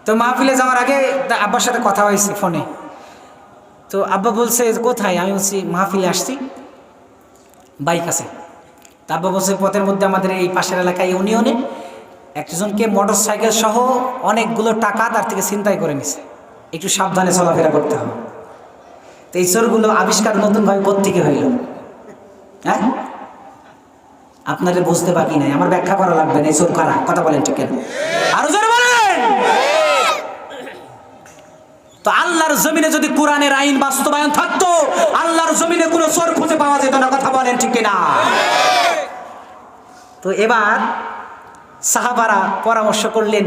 Speaker 1: তো মাহফিলে যাওয়ার আগে আব্বার সাথে কথা হয়েছে ফোনে। তো আব্বা বলছে কোথায়? আমি বলছি মাহফিলে আসছি, বাইক আছে। তা আব্বা বলছে পথের মধ্যে আমাদের এই পাশের এলাকায় ইউনিয়নে একজনকে মোটর সাইকেল সহ অনেকগুলো টাকা তার থেকে ছিনতাই করে নিছে, একটু সাবধানে চলাফেরা করতে হবে। তো এই চোরগুলো আবিষ্কার নতুনভাবে কোত্থেকে হইল? হ্যাঁ, আপনাদের বুঝতে বাকি নাই, আমার ব্যাখ্যা করা লাগবে না, এই চোর কারা, কথা বলেন ঠিক না? আরো জোরে বলেন। তো আল্লাহর জমিনে যদি কোরআনের আইন বাস্তবায়ন থাকতো, আল্লাহর জমিনে কোনো চোর খুঁজে পাওয়া যেত না, কথা বলেন ঠিক না? তো এবার সাহাবারা পরামর্শ করলেন,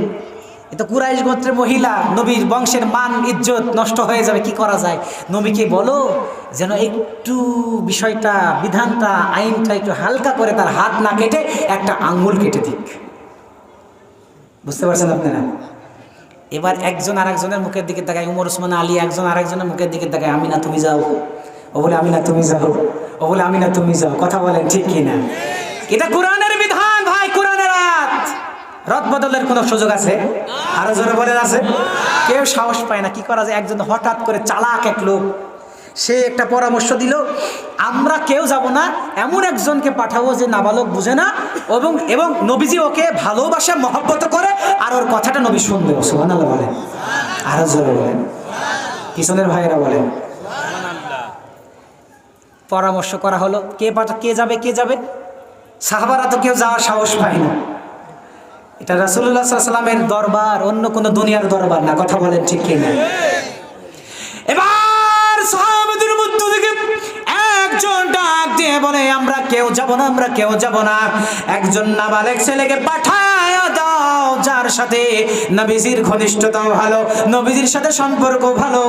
Speaker 1: এ তো কুরাইশ গোত্রের মহিলা, নবীর বংশের মান ইজ্জত নষ্ট হয়ে যাবে, কি করা যায়? নবীকে বলো যেন একটু বিষয়টা, বিধানটা, আইনটা একটু হালকা করে তার হাত না কেটে একটা আঙ্গুল কেটে দিক। বুঝতে পারছেন আপনারা? এবার একজন আরেকজনের মুখের দিকে তাকায়, উমর ওসমান আলী একজন আরেকজনের মুখের দিকে তাকায়, আমিনা তুমি যাও, ও বলে আমিনা তুমি যাও, ও বলে আমিনা তুমি যাও, কথা বলেন ঠিক কিনা? এটা কোরআনের বিধান ভাই, কোরআনের রাত, রদ বদলের কোনো সুযোগ আছে? আরো জোরে বলেন আছে? কেউ সাহস পায় না। কি করা যায়? একজন হঠাৎ করে চালাক এক লোক, সে একটা পরামর্শ দিল, আমরা কেউ যাব না, এমন একজনকে পাঠাবো যে নাবালক বুঝে না, এবং নবীজি ওকে ভালোবাসা মহব্বত করে, আর ওর কথাটা নবী শুনবে। সুবহানাল্লাহ বলেন, আরো জোরে বলেন, পিছনের ভাইয়েরা বলেন। পরামর্শ করা হলো, কে যাবে? সাহাবারা তো কেউ যাওয়ার সাহস পায় না। এটা রাসূলুল্লাহ সাল্লাল্লাহু আলাইহি ওয়াসাল্লামের দরবার, অন্য কোনো দুনিয়ার দরবার না, কথা বলেন ঠিক কিনা? এবার সাহাবাদের মধ্য থেকে একজন ডাক দিয়ে বলে, আমরা কেউ যাব না, একজন নাবালেক ছেলেকে পাঠায় দাও, যার সাথে নবীজির ঘনিষ্ঠতাও ভালো, নবীজির সাথে সম্পর্ক ভালো,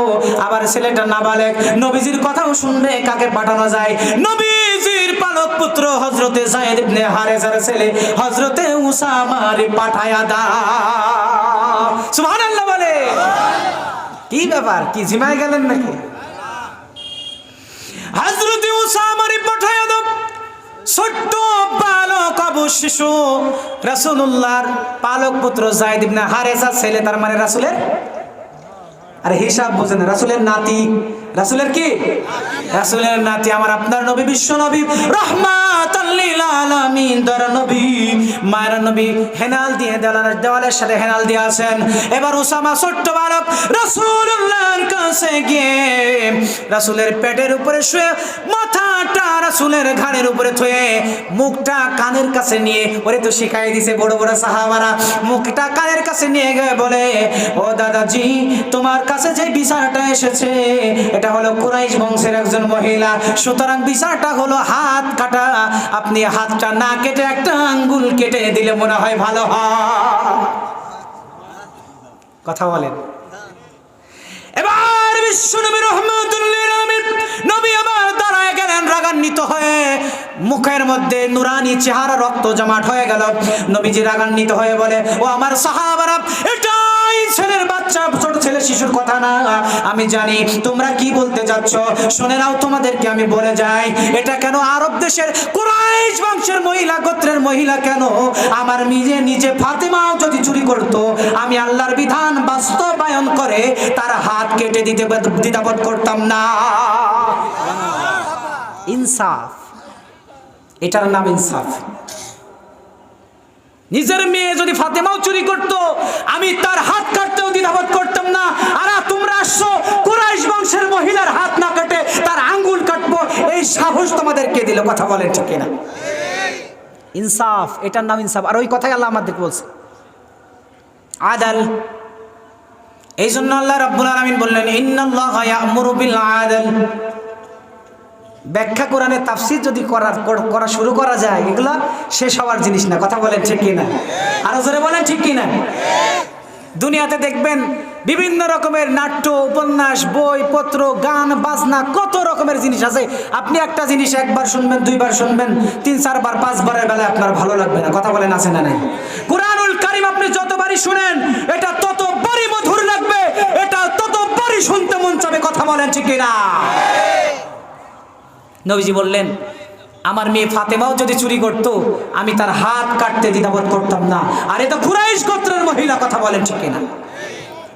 Speaker 1: আবার ছেলেটা নাবালেক, নবীজির কথাও শুনবে। কাকে পাঠানো যায়? নবীজির পালক পুত্র হযরতে যায়েদ ইবনে হারেসার ছেলে হযরতে উসামারে পাঠায়া দাও। সুবহানাল্লাহ বলে। কি ব্যাপার, কি জিমায় গেলেন নাকি? হযরতে উসামারে পাঠায়া দাও। ছোট্ট পালক আবু শিশু, রাসূলুল্লাহর পালক পুত্র যায়েদ ইবনে হারেসা ছেলে, তার মানে রাসূলের, আরে হিসাব বোঝেন, রাসূলের নাতি, রাসূলের কি? রাসূলের নাতি, আমার আপনার নবী, বিশ্ব নবী, রাহমাতাল লিল আলামিন, দর নবী, মায়ের নবী হেনাল দিয়ে দেওয়ালের সাথে হেনাল দিয়ে আছেন। এবার উসামা ছোট্ট বালক রাসূলুল্লাহর কাছে গিয়ে রাসূলের পেটের উপরে শুয়ে, মাথাটা রাসূলের ঘাড়ের উপরে থুয়ে, মুখটা কানের কাছে নিয়ে, ওরে তো শিখাই দিছে বড় বড় সাহাবারা, মুখটা কানের কাছে নিয়ে গিয়ে বলে, ও দাদাজি, তোমার কাছে যে বিচারটা এসেছে এটা হলো কুরাইশ বংশের একজন মহিলা, সুতরাং বিচারটা হলো হাত কাটা, আপনি হাতটা না কেটে একটা আঙ্গুল কেটে দিলে মনে হয় ভালো হয়। কথা বলেন। এবার বিশ্বনবী রাহমাতুল লিল আলামিন নবী আবার দাঁড়ায় গেলেন রাগান্বিত হয়ে, মুখের মধ্যে নুরানি চেহারা, রক্ত জমাট হয়ে গেল। নবীজি রাগান্বিত হয়ে বলে, ও আমার সাহাবারা, এটাই ছেলের বাচ্চা, ছোট ছেলে, শিশুর কথা না, আমি জানি তোমরা কি বলতে যাচ্ছ, শুনে নাও, তোমাদেরকে আমি বলে যাই, এটা কেন আরব দেশের কুরাইশ বংশের মহিলা, গোত্রের মহিলা কেন, আমার নিজে ফাতেমাও যদি চুরি করত, আমি আল্লাহর বিধান বাস্তবায়ন করে তার হাত কেটে দিতে দ্বিধাবোধ করতাম না। ইনসাফ, এটার নাম ইনসাফ। নিজের মেয়ে যদি ফাতেমাও চুরি করত, আমি তার হাত কাটতেও দ্বিধাবোধ করতাম না। আর তোমরা আসছো কুরাইশ বংশের মহিলার হাত না কাটে তার আঙ্গুল কাটবো, এই সাহস তোমাদেরকে দিল, কথা বলেন ঠিক কিনা? ইনসাফ, এটার নাম ইনসাফ। আর ওই কথাই আল্লাহ আমাদেরকে বলছে, আদাল। এই জন্য আল্লাহ রাব্বুল আলামিন বললেন, ইন্নাল্লাহা ইয়া'মুরু বিল আদল। ব্যাখ্যা কোরআনে তাফসীর যদি করা শুরু করা যায়, এগুলা শেষ হওয়ার জিনিস না, কথা বলেন ঠিক কিনা? আরো জোরে বলেন ঠিক কিনা? দুনিয়াতে দেখবেন বিভিন্ন রকমের নাট্য, উপন্যাস, বই পত্র, গান বাজনা, কত রকমের জিনিস আছে। আপনি একটা জিনিস একবার শুনবেন, দুইবার শুনবেন, 3, 4 বার, 5 বারের বেলায় আপনার ভালো লাগবে না, কথা বলেন আছে না নাই? কুরআনুল কারীম আপনি যতবারই শুনেন, এটা ততবারই মধুর লাগবে, এটা ততবারই শুনতে মন চাবে, কথা বলেন ঠিক কিনা? নবীজি বললেন, আমার মেয়ে ফাতেমাও যদি চুরি করত, আমি তার হাত কাটতে দ্বিধাবোধ করতাম না। আর এটা কুরাইশ গোত্রের মহিলা, কথা বলেন ঠিক কিনা?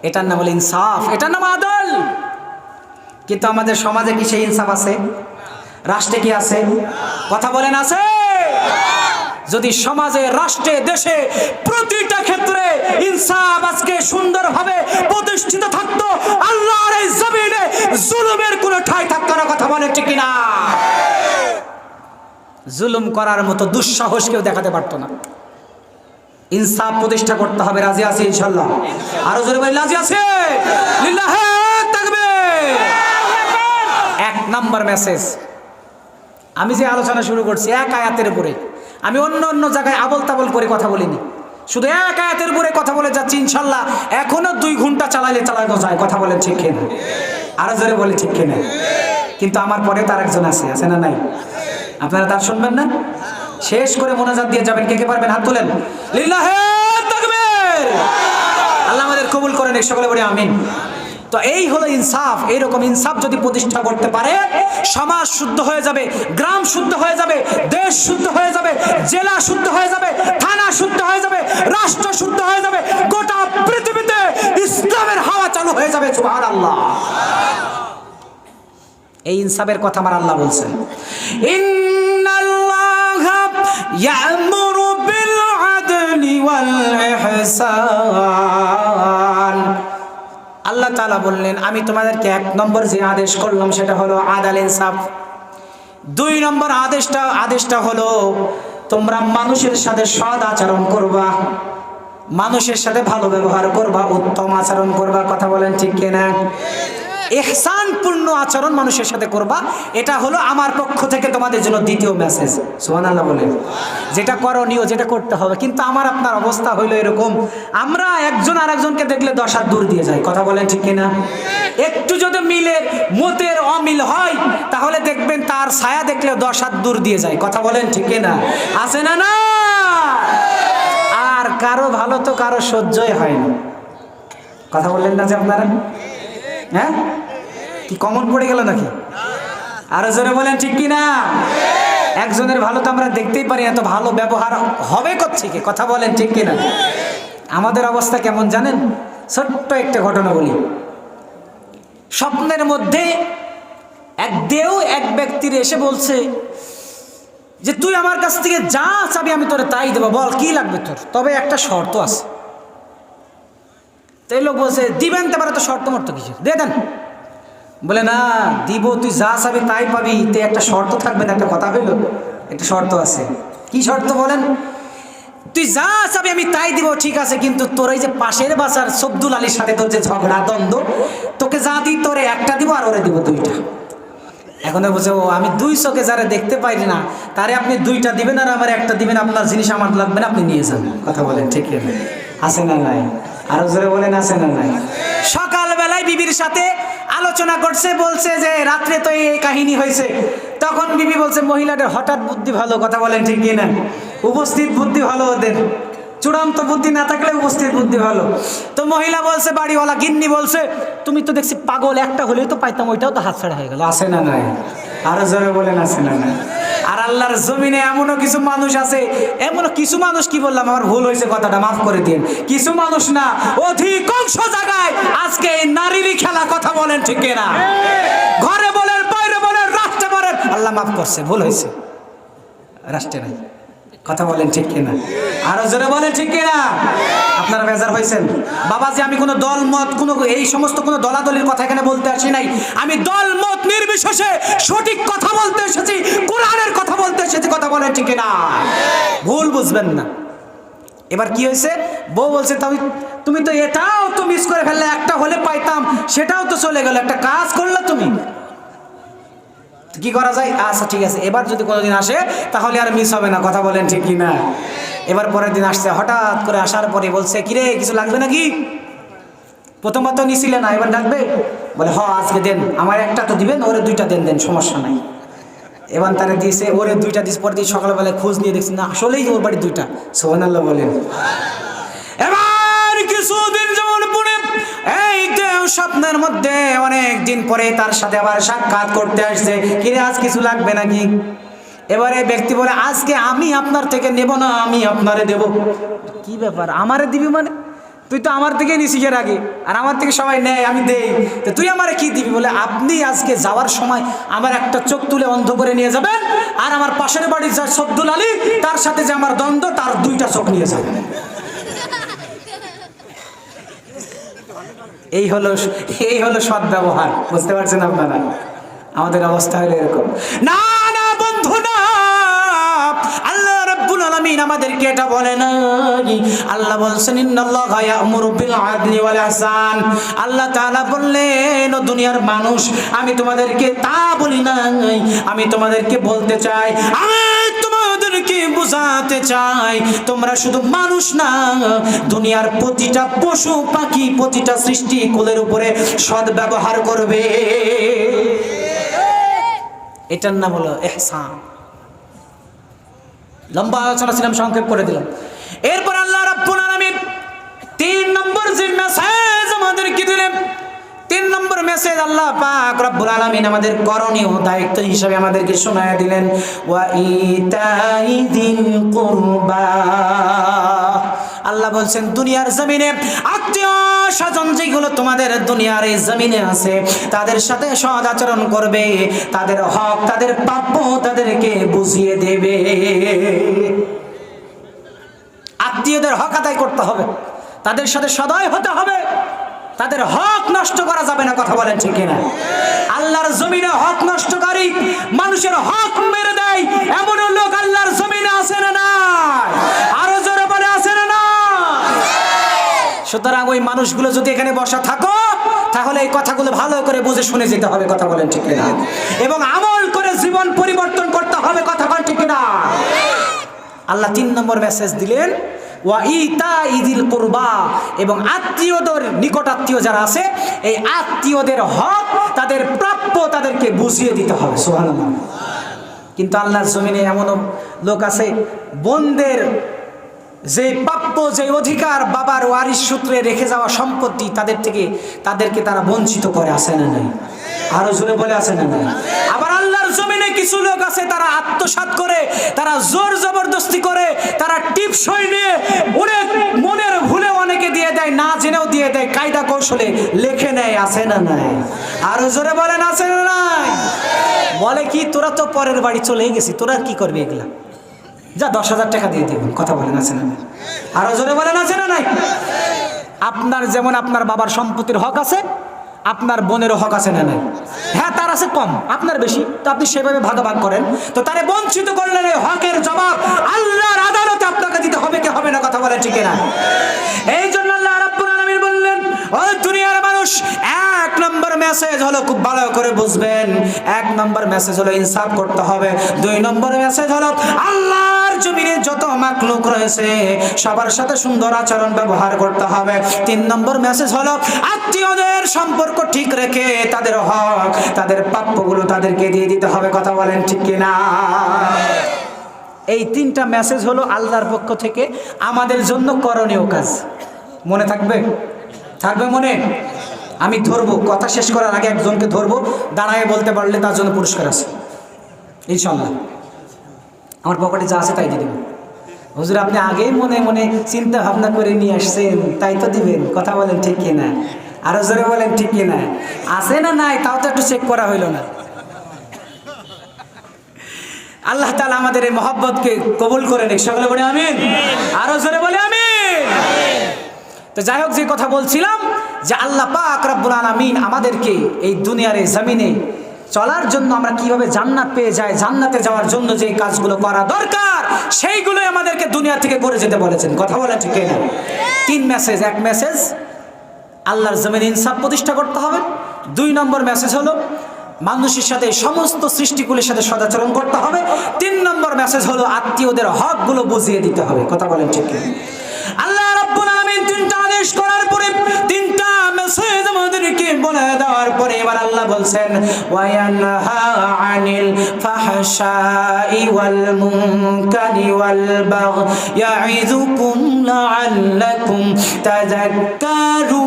Speaker 1: এটার নাম হলো ইনসাফ, এটার নাম আদল। কিন্তু আমাদের সমাজে কি সেই ইনসাফ আছে? রাষ্ট্রে কি আছে? কথা বলেন আছে? যদি সমাজে, রাষ্ট্রে, দেশে প্রতিটা ক্ষেত্রে ইনসাফ আজকে সুন্দরভাবে প্রতিষ্ঠিত থাকতো, আল্লাহর এই জমিনে জুলুমের কোনো ঠাঁই থাকতো না, কথা বলেন ঠিক কিনা? জুলুম করার মতো দুঃসাহস কেউ দেখাতে পারতো না। ইনসাফ প্রতিষ্ঠা করতে হবে। রাজি আছি ইনশাআল্লাহ? আরো জোরে বলি রাজি আছে? লিল্লাহে তাকবীর। এক নাম্বার মেসেজ, আমি যে আলোচনা শুরু করছি এক আয়াতের উপরে, আমি অন্য অন্য জায়গায় আবল তাবল করে কথা বলিনি, শুধু এক আয়াতের উপরে কথা বলে যাচ্ছি। ইনশাআল্লাহ এখনো 2 ঘন্টা চালানো যায়। কথা বলেন ঠিক কিনা? আরো জোরে বলি ঠিক কিনা? কিন্তু আমার পরে তার একজন আছে না নাই? আপনারা তার শুনবেন না? শেষ করে মোনাজাত দিয়ে যাবেন। কে কে পারবেন হাত তোলেন। লিল্লাহে তাকবীর। আল্লাহ আমাদের কবুল করেন, সকলে বলি আমিন। তো এই হলো ইনসাফ। এইরকম ইনসাফ যদি প্রতিষ্ঠা করতে পারে, সমাজ শুদ্ধ হয়ে যাবে, গ্রাম শুদ্ধ হয়ে যাবে, দেশ শুদ্ধ হয়ে যাবে, জেলা শুদ্ধ হয়ে যাবে, থানা শুদ্ধ হয়ে যাবে, রাষ্ট্র শুদ্ধ হয়ে যাবে, গোটা পৃথিবীতে ইসলামের হাওয়া চালু হয়ে যাবে। সুবহানাল্লাহ। এই ইনসাফের কথা আমার আল্লাহ বলছেন, ইন্নাল্লাহা ইয়া'মুরু বিল আদলি ওয়াল ইহসান। আল্লাহ তাআলা বললেন, আমি তোমাদেরকে 1 নম্বর যে আদেশ করলাম সেটা হলো আদল ইনসাফ। 2 নম্বর আদেশটা হলো তোমরা মানুষের সাথে সৎ আচরণ করবা, মানুষের সাথে ভালো ব্যবহার করবা, উত্তম আচরণ করবা। কথা বলেন ঠিক কিনা? ইহসানপূর্ণ আচরণ মানুষের সাথে করবা। এটা হলো আমার পক্ষ থেকে তোমাদের জন্য দ্বিতীয় মেসেজ। সুবহানাল্লাহ বলেন। যেটা করণীয়, যেটা করতে হবে। কিন্তু আমার আপনার অবস্থা হইলো এরকম, আমরা একজন আরেকজনকে দেখলে 10 হাত দূর দিয়ে যাই। কথা বলেন ঠিক কিনা? একটু যদি মতের অমিল হয় তাহলে দেখবেন তার ছায়া দেখলে 10 হাত দূর দিয়ে যায়। কথা বলেন ঠিক কিনা? আছে না? না। আর কারো ভালো তো কারো সহ্যই হয় না। কথা বললেন না যে আপনারা? হ্যাঁ, কি কমন পড়ে গেল নাকি? আরো জোরে বলেন ঠিক কিনা? একজনের ভালো তো আমরা দেখতেই পারি, এত ভালো ব্যবহার হবে কোত্থেকে? কথা বলেন ঠিক কিনা? আমাদের অবস্থা কেমন জানেন? ছোট্ট একটা ঘটনা বলি। স্বপ্নের মধ্যে এক ব্যক্তির এসে বলছে যে তুই আমার কাছ থেকে যা চাবি আমি তোরে তাই দেবো, বল কি লাগবে তোর, তবে একটা শর্ত আছে। তো এই লোক বলছে দিবেন তো, তো শর্ত মর্ত কিছু দিয়ে দেন। বলে না দিব, তুই যা চাবি তাই পাবি, তে একটা শর্ত থাকবে না? একটা কথা হইল, একটা শর্ত আছে। কি শর্ত বলেন? তুই যা চাবি আমি তাই দিব, ঠিক আছে, কিন্তু তোর এই যে পাশের বাসার সব্দুল আলীর সাথে তোর যে ঝগড়া দ্বন্দ্ব, তোকে যা দিই তোরে একটা দিব আর ওরে দিব 2টা। এখন বলছে ও আমি 2 চোখে যারা দেখতে পাই না তারে আপনি 2টা দিবেন আর আমার একটা দিবেন, আপনার জিনিস আমার লাগবে না, আপনি নিয়ে যান। কথা বলেন ঠিক আছে না নাই? আরো জোরে বলেন আছে না নাই? সকালবেলায় বিবির সাথে আলোচনা করছে, বলছে যে রাত্রে তো এই কাহিনী হয়েছে। তখন বিবি বলছে মহিলাদের হঠাৎ বুদ্ধি ভালো। কথা বলেন ঠিক কিনা? উপস্থিত বুদ্ধি ভালো ওদের, চূড়ান্ত বুদ্ধি না থাকলে উপস্থিত বুদ্ধি ভালো। তো মহিলা বলছে, বাড়িওয়ালা গিন্নি বলছে, তুমি তো দেখছি পাগল, একটা হলেই তো পাইতাম, ওইটাও তো হাতছাড়া হয়ে গেল। আছে না নাই? আরো জোরে বলেন আছে না নাই? আর আল্লাহর জমিনে এমনও কিছু মানুষ আছে, এমনও কিছু মানুষ, কি বললাম আমার ভুল হয়েছে, কথাটা মাফ করে দিন, কিছু মানুষ না অধিকাংশ জায়গায় আজকে এই নারীরই খেলা। কথা বলেন ঠিক না? ঘরে বলেন, বাইরে বলেন, রাষ্ট্রে বলেন, আল্লাহ মাফ করছে, ভুল হয়েছে, রাষ্ট্রে নাই। কথা বলেন ঠিক কিনা? আরো জোরে বলেন ঠিক কিনা? আপনারা বেজার হয়েছেন? বাবাজি আমি কোনো দল মত কোনো এই সমস্ত কোনো দলাদলির কথা এখানে বলতে আসি নাই। আমি দল মত নির্বিশেষে সঠিক কথা বলতে এসেছি, কোরআনের কথা বলতে এসেছি। কথা বলেন ঠিক কিনা? ভুল বুঝবেন না। এবার কি হয়েছে? বউ বলছে তুমি তো এটাও তো মিস করে ফেললে, একটা হলে পাইতাম, সেটাও তো চলে গেল, একটা কাজ করলে তুমি, কি করা যায়? আচ্ছা ঠিক আছে, এবার যদি কোনোদিন আসে তাহলে আর মিস হবে না। কথা বলেন ঠিক কি না? এবার পরের দিন আসছে, হঠাৎ করে আসার পরে বলছে কিরে কিছু লাগবে নাকি? প্রথমবার তো নিছিলে না, এবার ডাকবে? বলে আজকে দেন, আমার একটা তো দিবেন, ওরে 2টা দেন, সমস্যা নাই। এবার তারা দিয়েছে, ওরে 2টা দিস। পরে দিন সকালবেলায় খোঁজ নিয়ে দেখছি না, আসলেই ওর বাড়ি 2টা। সুবহানাল্লাহ বলেন। এবার কিছুদিন যেমন পরে এই স্বপ্নের মধ্যে অনেক দিন পরে তার সাথে আবার সাক্ষাৎ করতে আসছে, কিরে আজ কিছু লাগবে নাকি? এবারে ব্যক্তি বলে আজকে আমি আপনার থেকে নেব না, আমি আপনারে দেব। কি ব্যাপার, আমারে দিবি মানে? তুই তো আমার থেকে নিছিস এর আগে, আর আমার থেকে সবাই নেয়, আমি দেই, তো তুই আমারে কি দিবি? বলে আপনি আজকে যাওয়ার সময় আমার একটা চোখ তুলে অন্ধ করে নিয়ে যাবেন, আর আমার পাশের বাড়ির যা সব্দুল আলী তার সাথে যে আমার দ্বন্দ্ব, তার 2টা চোখ নিয়ে যাবেন। এই হলো সৎ ব্যবহার। বুঝতে পারছেন আপনারা? আমাদের অবস্থা হলো এরকম। না না বন্ধু না, আলামিন আমাদেরকে এটা বলে নাই। আল্লাহ বলছেন ইন্নাল্লাহা ইয়া'মুরু বিল আদলি ওয়াল ইহসান। আল্লাহ তাআলা বললেন ও দুনিয়ার মানুষ, আমি তোমাদেরকে তা বলি নাই, আমি তোমাদেরকে বলতে চাই, আমি তোমাদেরকে বোঝাতে চাই, তোমরা শুধু মানুষ না, দুনিয়ার প্রতিটা পশু পাখি প্রতিটা সৃষ্টি কুলের উপরে সৎ ব্যবহার করবে। এটার নাম হলো ইহসান। লম্বা আলোচনা ছিলাম, সংক্ষেপ করে দিলাম। এরপর আল্লাহ রাব্বুল আলামিন 3 নম্বর যে মেসেজ আমাদেরকে দিলেন, 3 নম্বর মেসেজ আল্লাহ পাক রব্বুল আলামিন আমাদের করণীয় দায়িত্ব হিসেবে আমাদেরকে শোনায় দিলেন, ওয়া ইতাইদিল কুরবা। আল্লাহ বলছেন দুনিয়ার জমিনে আত্মীয় স্বজন যেগুলো তোমাদের দুনিয়ার এই জমিনে আছে তাদের সাথে সৎ আচরণ করবে, তাদের হক তাদের প্রাপ্য তাদেরকে বুঝিয়ে দেবে। আত্মীয়দের হক আদায় করতে হবে, তাদের সাথে সদয় হতে হবে, তাদের হক নষ্ট করা যাবে না। কথা বলেন ঠিক কিনা? আল্লাহর জমিনে হক নষ্টকারী, মানুষের হক মেরে দেয় এমন লোক আল্লাহর জমিনে আছে না নাই? আরো জোরে বলে আছে না না? সুতরাং ওই মানুষগুলো যদি এখানে বসা থাকো তাহলে এই কথাগুলো ভালো করে বুঝে শুনে যেতে হবে। কথা বলেন ঠিক কিনা? এবং আমল করে জীবন পরিবর্তন করতে হবে। কথা বলেন ঠিক কিনা? আল্লাহ 3 নম্বর মেসেজ দিলেন, ওয়া ইতাইদিল কুরবা, এবং আত্মীয়দের নিকট আত্মীয় যারা আছে এই আত্মীয়দের হক তাদের প্রাপ্য তাদেরকে বুঝিয়ে দিতে হবে। সুবহানাল্লাহ। কিন্তু আল্লাহর জমিনে এমনও লোক আছে বোনদের যে প্রাপ্য যে অধিকার বাবার ওয়ারিশ সূত্রে রেখে যাওয়া সম্পত্তি তাদেরকে তারা বঞ্চিত করে, আছে না নাই? আরো জোরে বলে আছে না নাই? আবার আল্লাহর জমিনে কিছু লোক আছে তারা আত্মসাৎ করে, তারা জোর জবরদস্তি করে, তারা টিপসই নিয়ে অনেক মনের ভুলে অনেকে দিয়ে দেয়, না জেনেও দিয়ে দেয়, কায়দা কৌশলে লেখে নেয়, আছে না নাই? আরো জোরে বলেন আছে না নাই? বলে কি, তোরা তো পরের বাড়ি চলে গেছি, তোরা কি করবি এগুলা, যা 10,000 টাকা দিয়ে দেবেন। কথা বলেন আছে না নাই? আরো জোরে বলেন আছে না নাই? আপনার যেমন আপনার বাবার সম্পত্তির হক আছে, আপনার বোনেরও হক আছে না নাই? হ্যাঁ, তার আছে কম, আপনার বেশি, তো আপনি সেভাবে ভাগাভাগ করেন। তো তারে বঞ্চিত করলেন, এই হকের জবাব আল্লাহর আদালতে আপনাকে দিতে হবে কি হবে না? কথা বলেন ঠিক না? এই জন্য আল্লাহ রাব্বুল আলামিন বললেন, ও দুনিয়ার মানুষ, 1 নম্বর মেসেজ হলো, খুব ভালো করে বুঝবেন, 1 নম্বর মেসেজ হলো ইনসাফ করতে হবে। 2 নম্বর মেসেজ হলো আল্লাহর জমিনে যত মাখলুক রয়েছে সবার সাথে সুন্দর আচরণ ব্যবহার করতে হবে। 3 নম্বর মেসেজ হলো আত্মীয়দের সম্পর্ক ঠিক রেখে তাদের হক তাদের প্রাপ্যগুলো তাদেরকে দিয়ে দিতে হবে। কথা বলেন ঠিক কিনা? এই 3টা মেসেজ হলো আল্লাহর পক্ষ থেকে আমাদের জন্য করণীয় কাজ। মনে থাকবে? থাকবে মনে? আমি ধরবো, কথা শেষ করার আগে একজনকে ধরবো, দাঁড়ায় বলতে পারলে তার জন্য পুরস্কার আছে ইনশাআল্লাহ। আমার পকেটে যা আছে তাই দিয়ে দেবেন। হুজুর আপনি আগেই মনে মনে চিন্তা ভাবনা করে নিয়ে আসছেন, তাই তো দিবেন। কথা বলেন ঠিক কিনা? আরো জোরে বলেন ঠিক কিনা? আছে না নাই তাও তো একটু চেক করা হইল না। আল্লাহ তাআলা আমাদের এই মহব্বতকে কবুল করে নিক। সকলে বলে আমিন। আরো জোরে বলে আমিন। তো যাই হোক, যে কথা বলছিলাম যে আল্লাহ পাক রব্বুল আলামিন আমাদেরকে এই দুনিয়ার এই জমিনে চলার জন্য আমরা কিভাবে জান্নাত পেয়ে যাই, জান্নাতে যাওয়ার জন্য যে কাজগুলো করা দরকার সেইগুলোই আমাদেরকে দুনিয়া থেকে করে যেতে বলেছেন। কথা বলেন ঠিক না? 3 মেসেজ। 1 মেসেজ আল্লাহর জমিনে ইনসাফ প্রতিষ্ঠা করতে হবে। 2 নম্বর মেসেজ হলো মানুষের সাথে সমস্ত সৃষ্টিকুলের সাথে সদাচরণ করতে হবে। 3 নম্বর মেসেজ হলো আত্মীয়দের হকগুলো বুঝিয়ে দিতে হবে। কথা বলেন ঠিক না? আল্লাহ রাব্বুল আলামিন 3টা আদেশ করার পরে 3টা মেসেজ আমাদেরকে বলে দেওয়ার পরে এবার আল্লাহ বলছেন, ওয়ায়ানহা আনিল ফাহশাই ওয়াল মুনকারি ওয়াল বাগই ইয়াইযুকুম লাআল্লাকুম তাযাক্কারুন।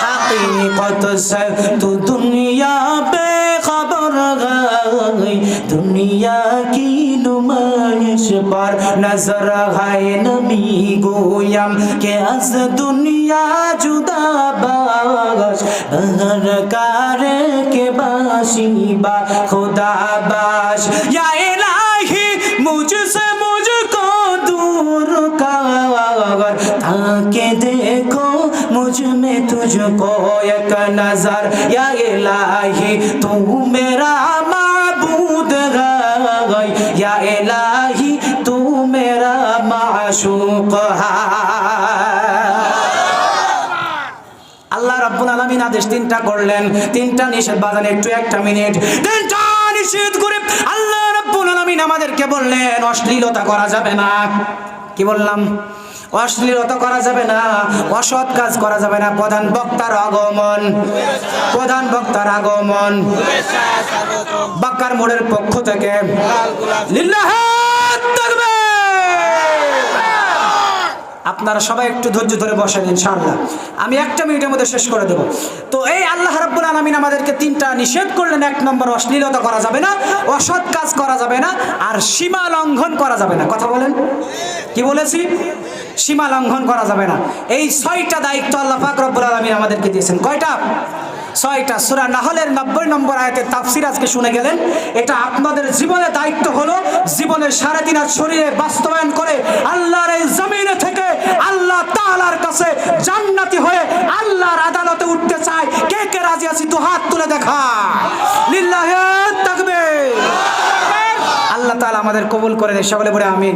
Speaker 1: হাকিকত সে তু দুনিয়া বেখবর গই, দুনিয়া কি नुमाइश पर नजर है नबी गोयम के अस दुनिया जुदा बाश बहर कारे के बाशिबा खुदा बाश या इलाही मुझसे मुझको दूर कर ताके देखो मुझ में तुझको एक नजर या इलाही तू मेरा माबूद يشوقها আল্লাহ রাব্বুল আলামিন আদেশ তিনটা করলেন, তিনটা নিষেধ। বাজান একটু একটা মিনিট, তিনটা নিষেধ করে আল্লাহ রাব্বুল আলামিন আমাদেরকে বললেন অশ্লীলতা করা যাবে না। কি বললাম? অশ্লীলতা করা যাবে না, অসৎ কাজ করা যাবে না। প্রধান বক্তার আগমন, প্রধান বক্তার আগমন বাক্কার মোড়ের পক্ষ থেকে লিল্লাহি তাকবীর। আপনারা সবাই একটু ধৈর্য ধরে বসেন, ইনশাআল্লাহ আমি একটা মিনিটের মধ্যে শেষ করে দেব। তো এই আল্লাহ রাব্বুল আলামিন আমাদেরকে তিনটা নিষেধ করলেন। এক নম্বর, অশ্লীলতা করা যাবে না, অসৎ কাজ করা যাবে না, আর সীমা লঙ্ঘন করা যাবে না। কথা বলেন, কি বলেছি? সীমা লঙ্ঘন করা যাবে না। এই 6টা দায়িত্ব আল্লাহ পাক রব্বুল আলামিন আমাদেরকে দিয়েছেন। কয়টা? 6টা। সূরা নাহলের 90 নম্বর আয়াতের তাফসীর আজকে শুনে গেলেন। এটা আপনাদের জীবনের দায়িত্ব হলো জীবনের 3.5 হাত শরীরে বাস্তবায়ন করে আল্লাহর এই জমিনে থেকে আল্লাহ তাআলার কাছে জান্নাতি হয়ে আল্লাহর আদালতে উঠতে চায়। কে কে রাজি আছি? তো হাত তুলে দেখা। লিল্লাহি তাকবীর। আল্লাহ তাআলা আমাদের কবুল করে দেয়। সকলে বলে আমিন।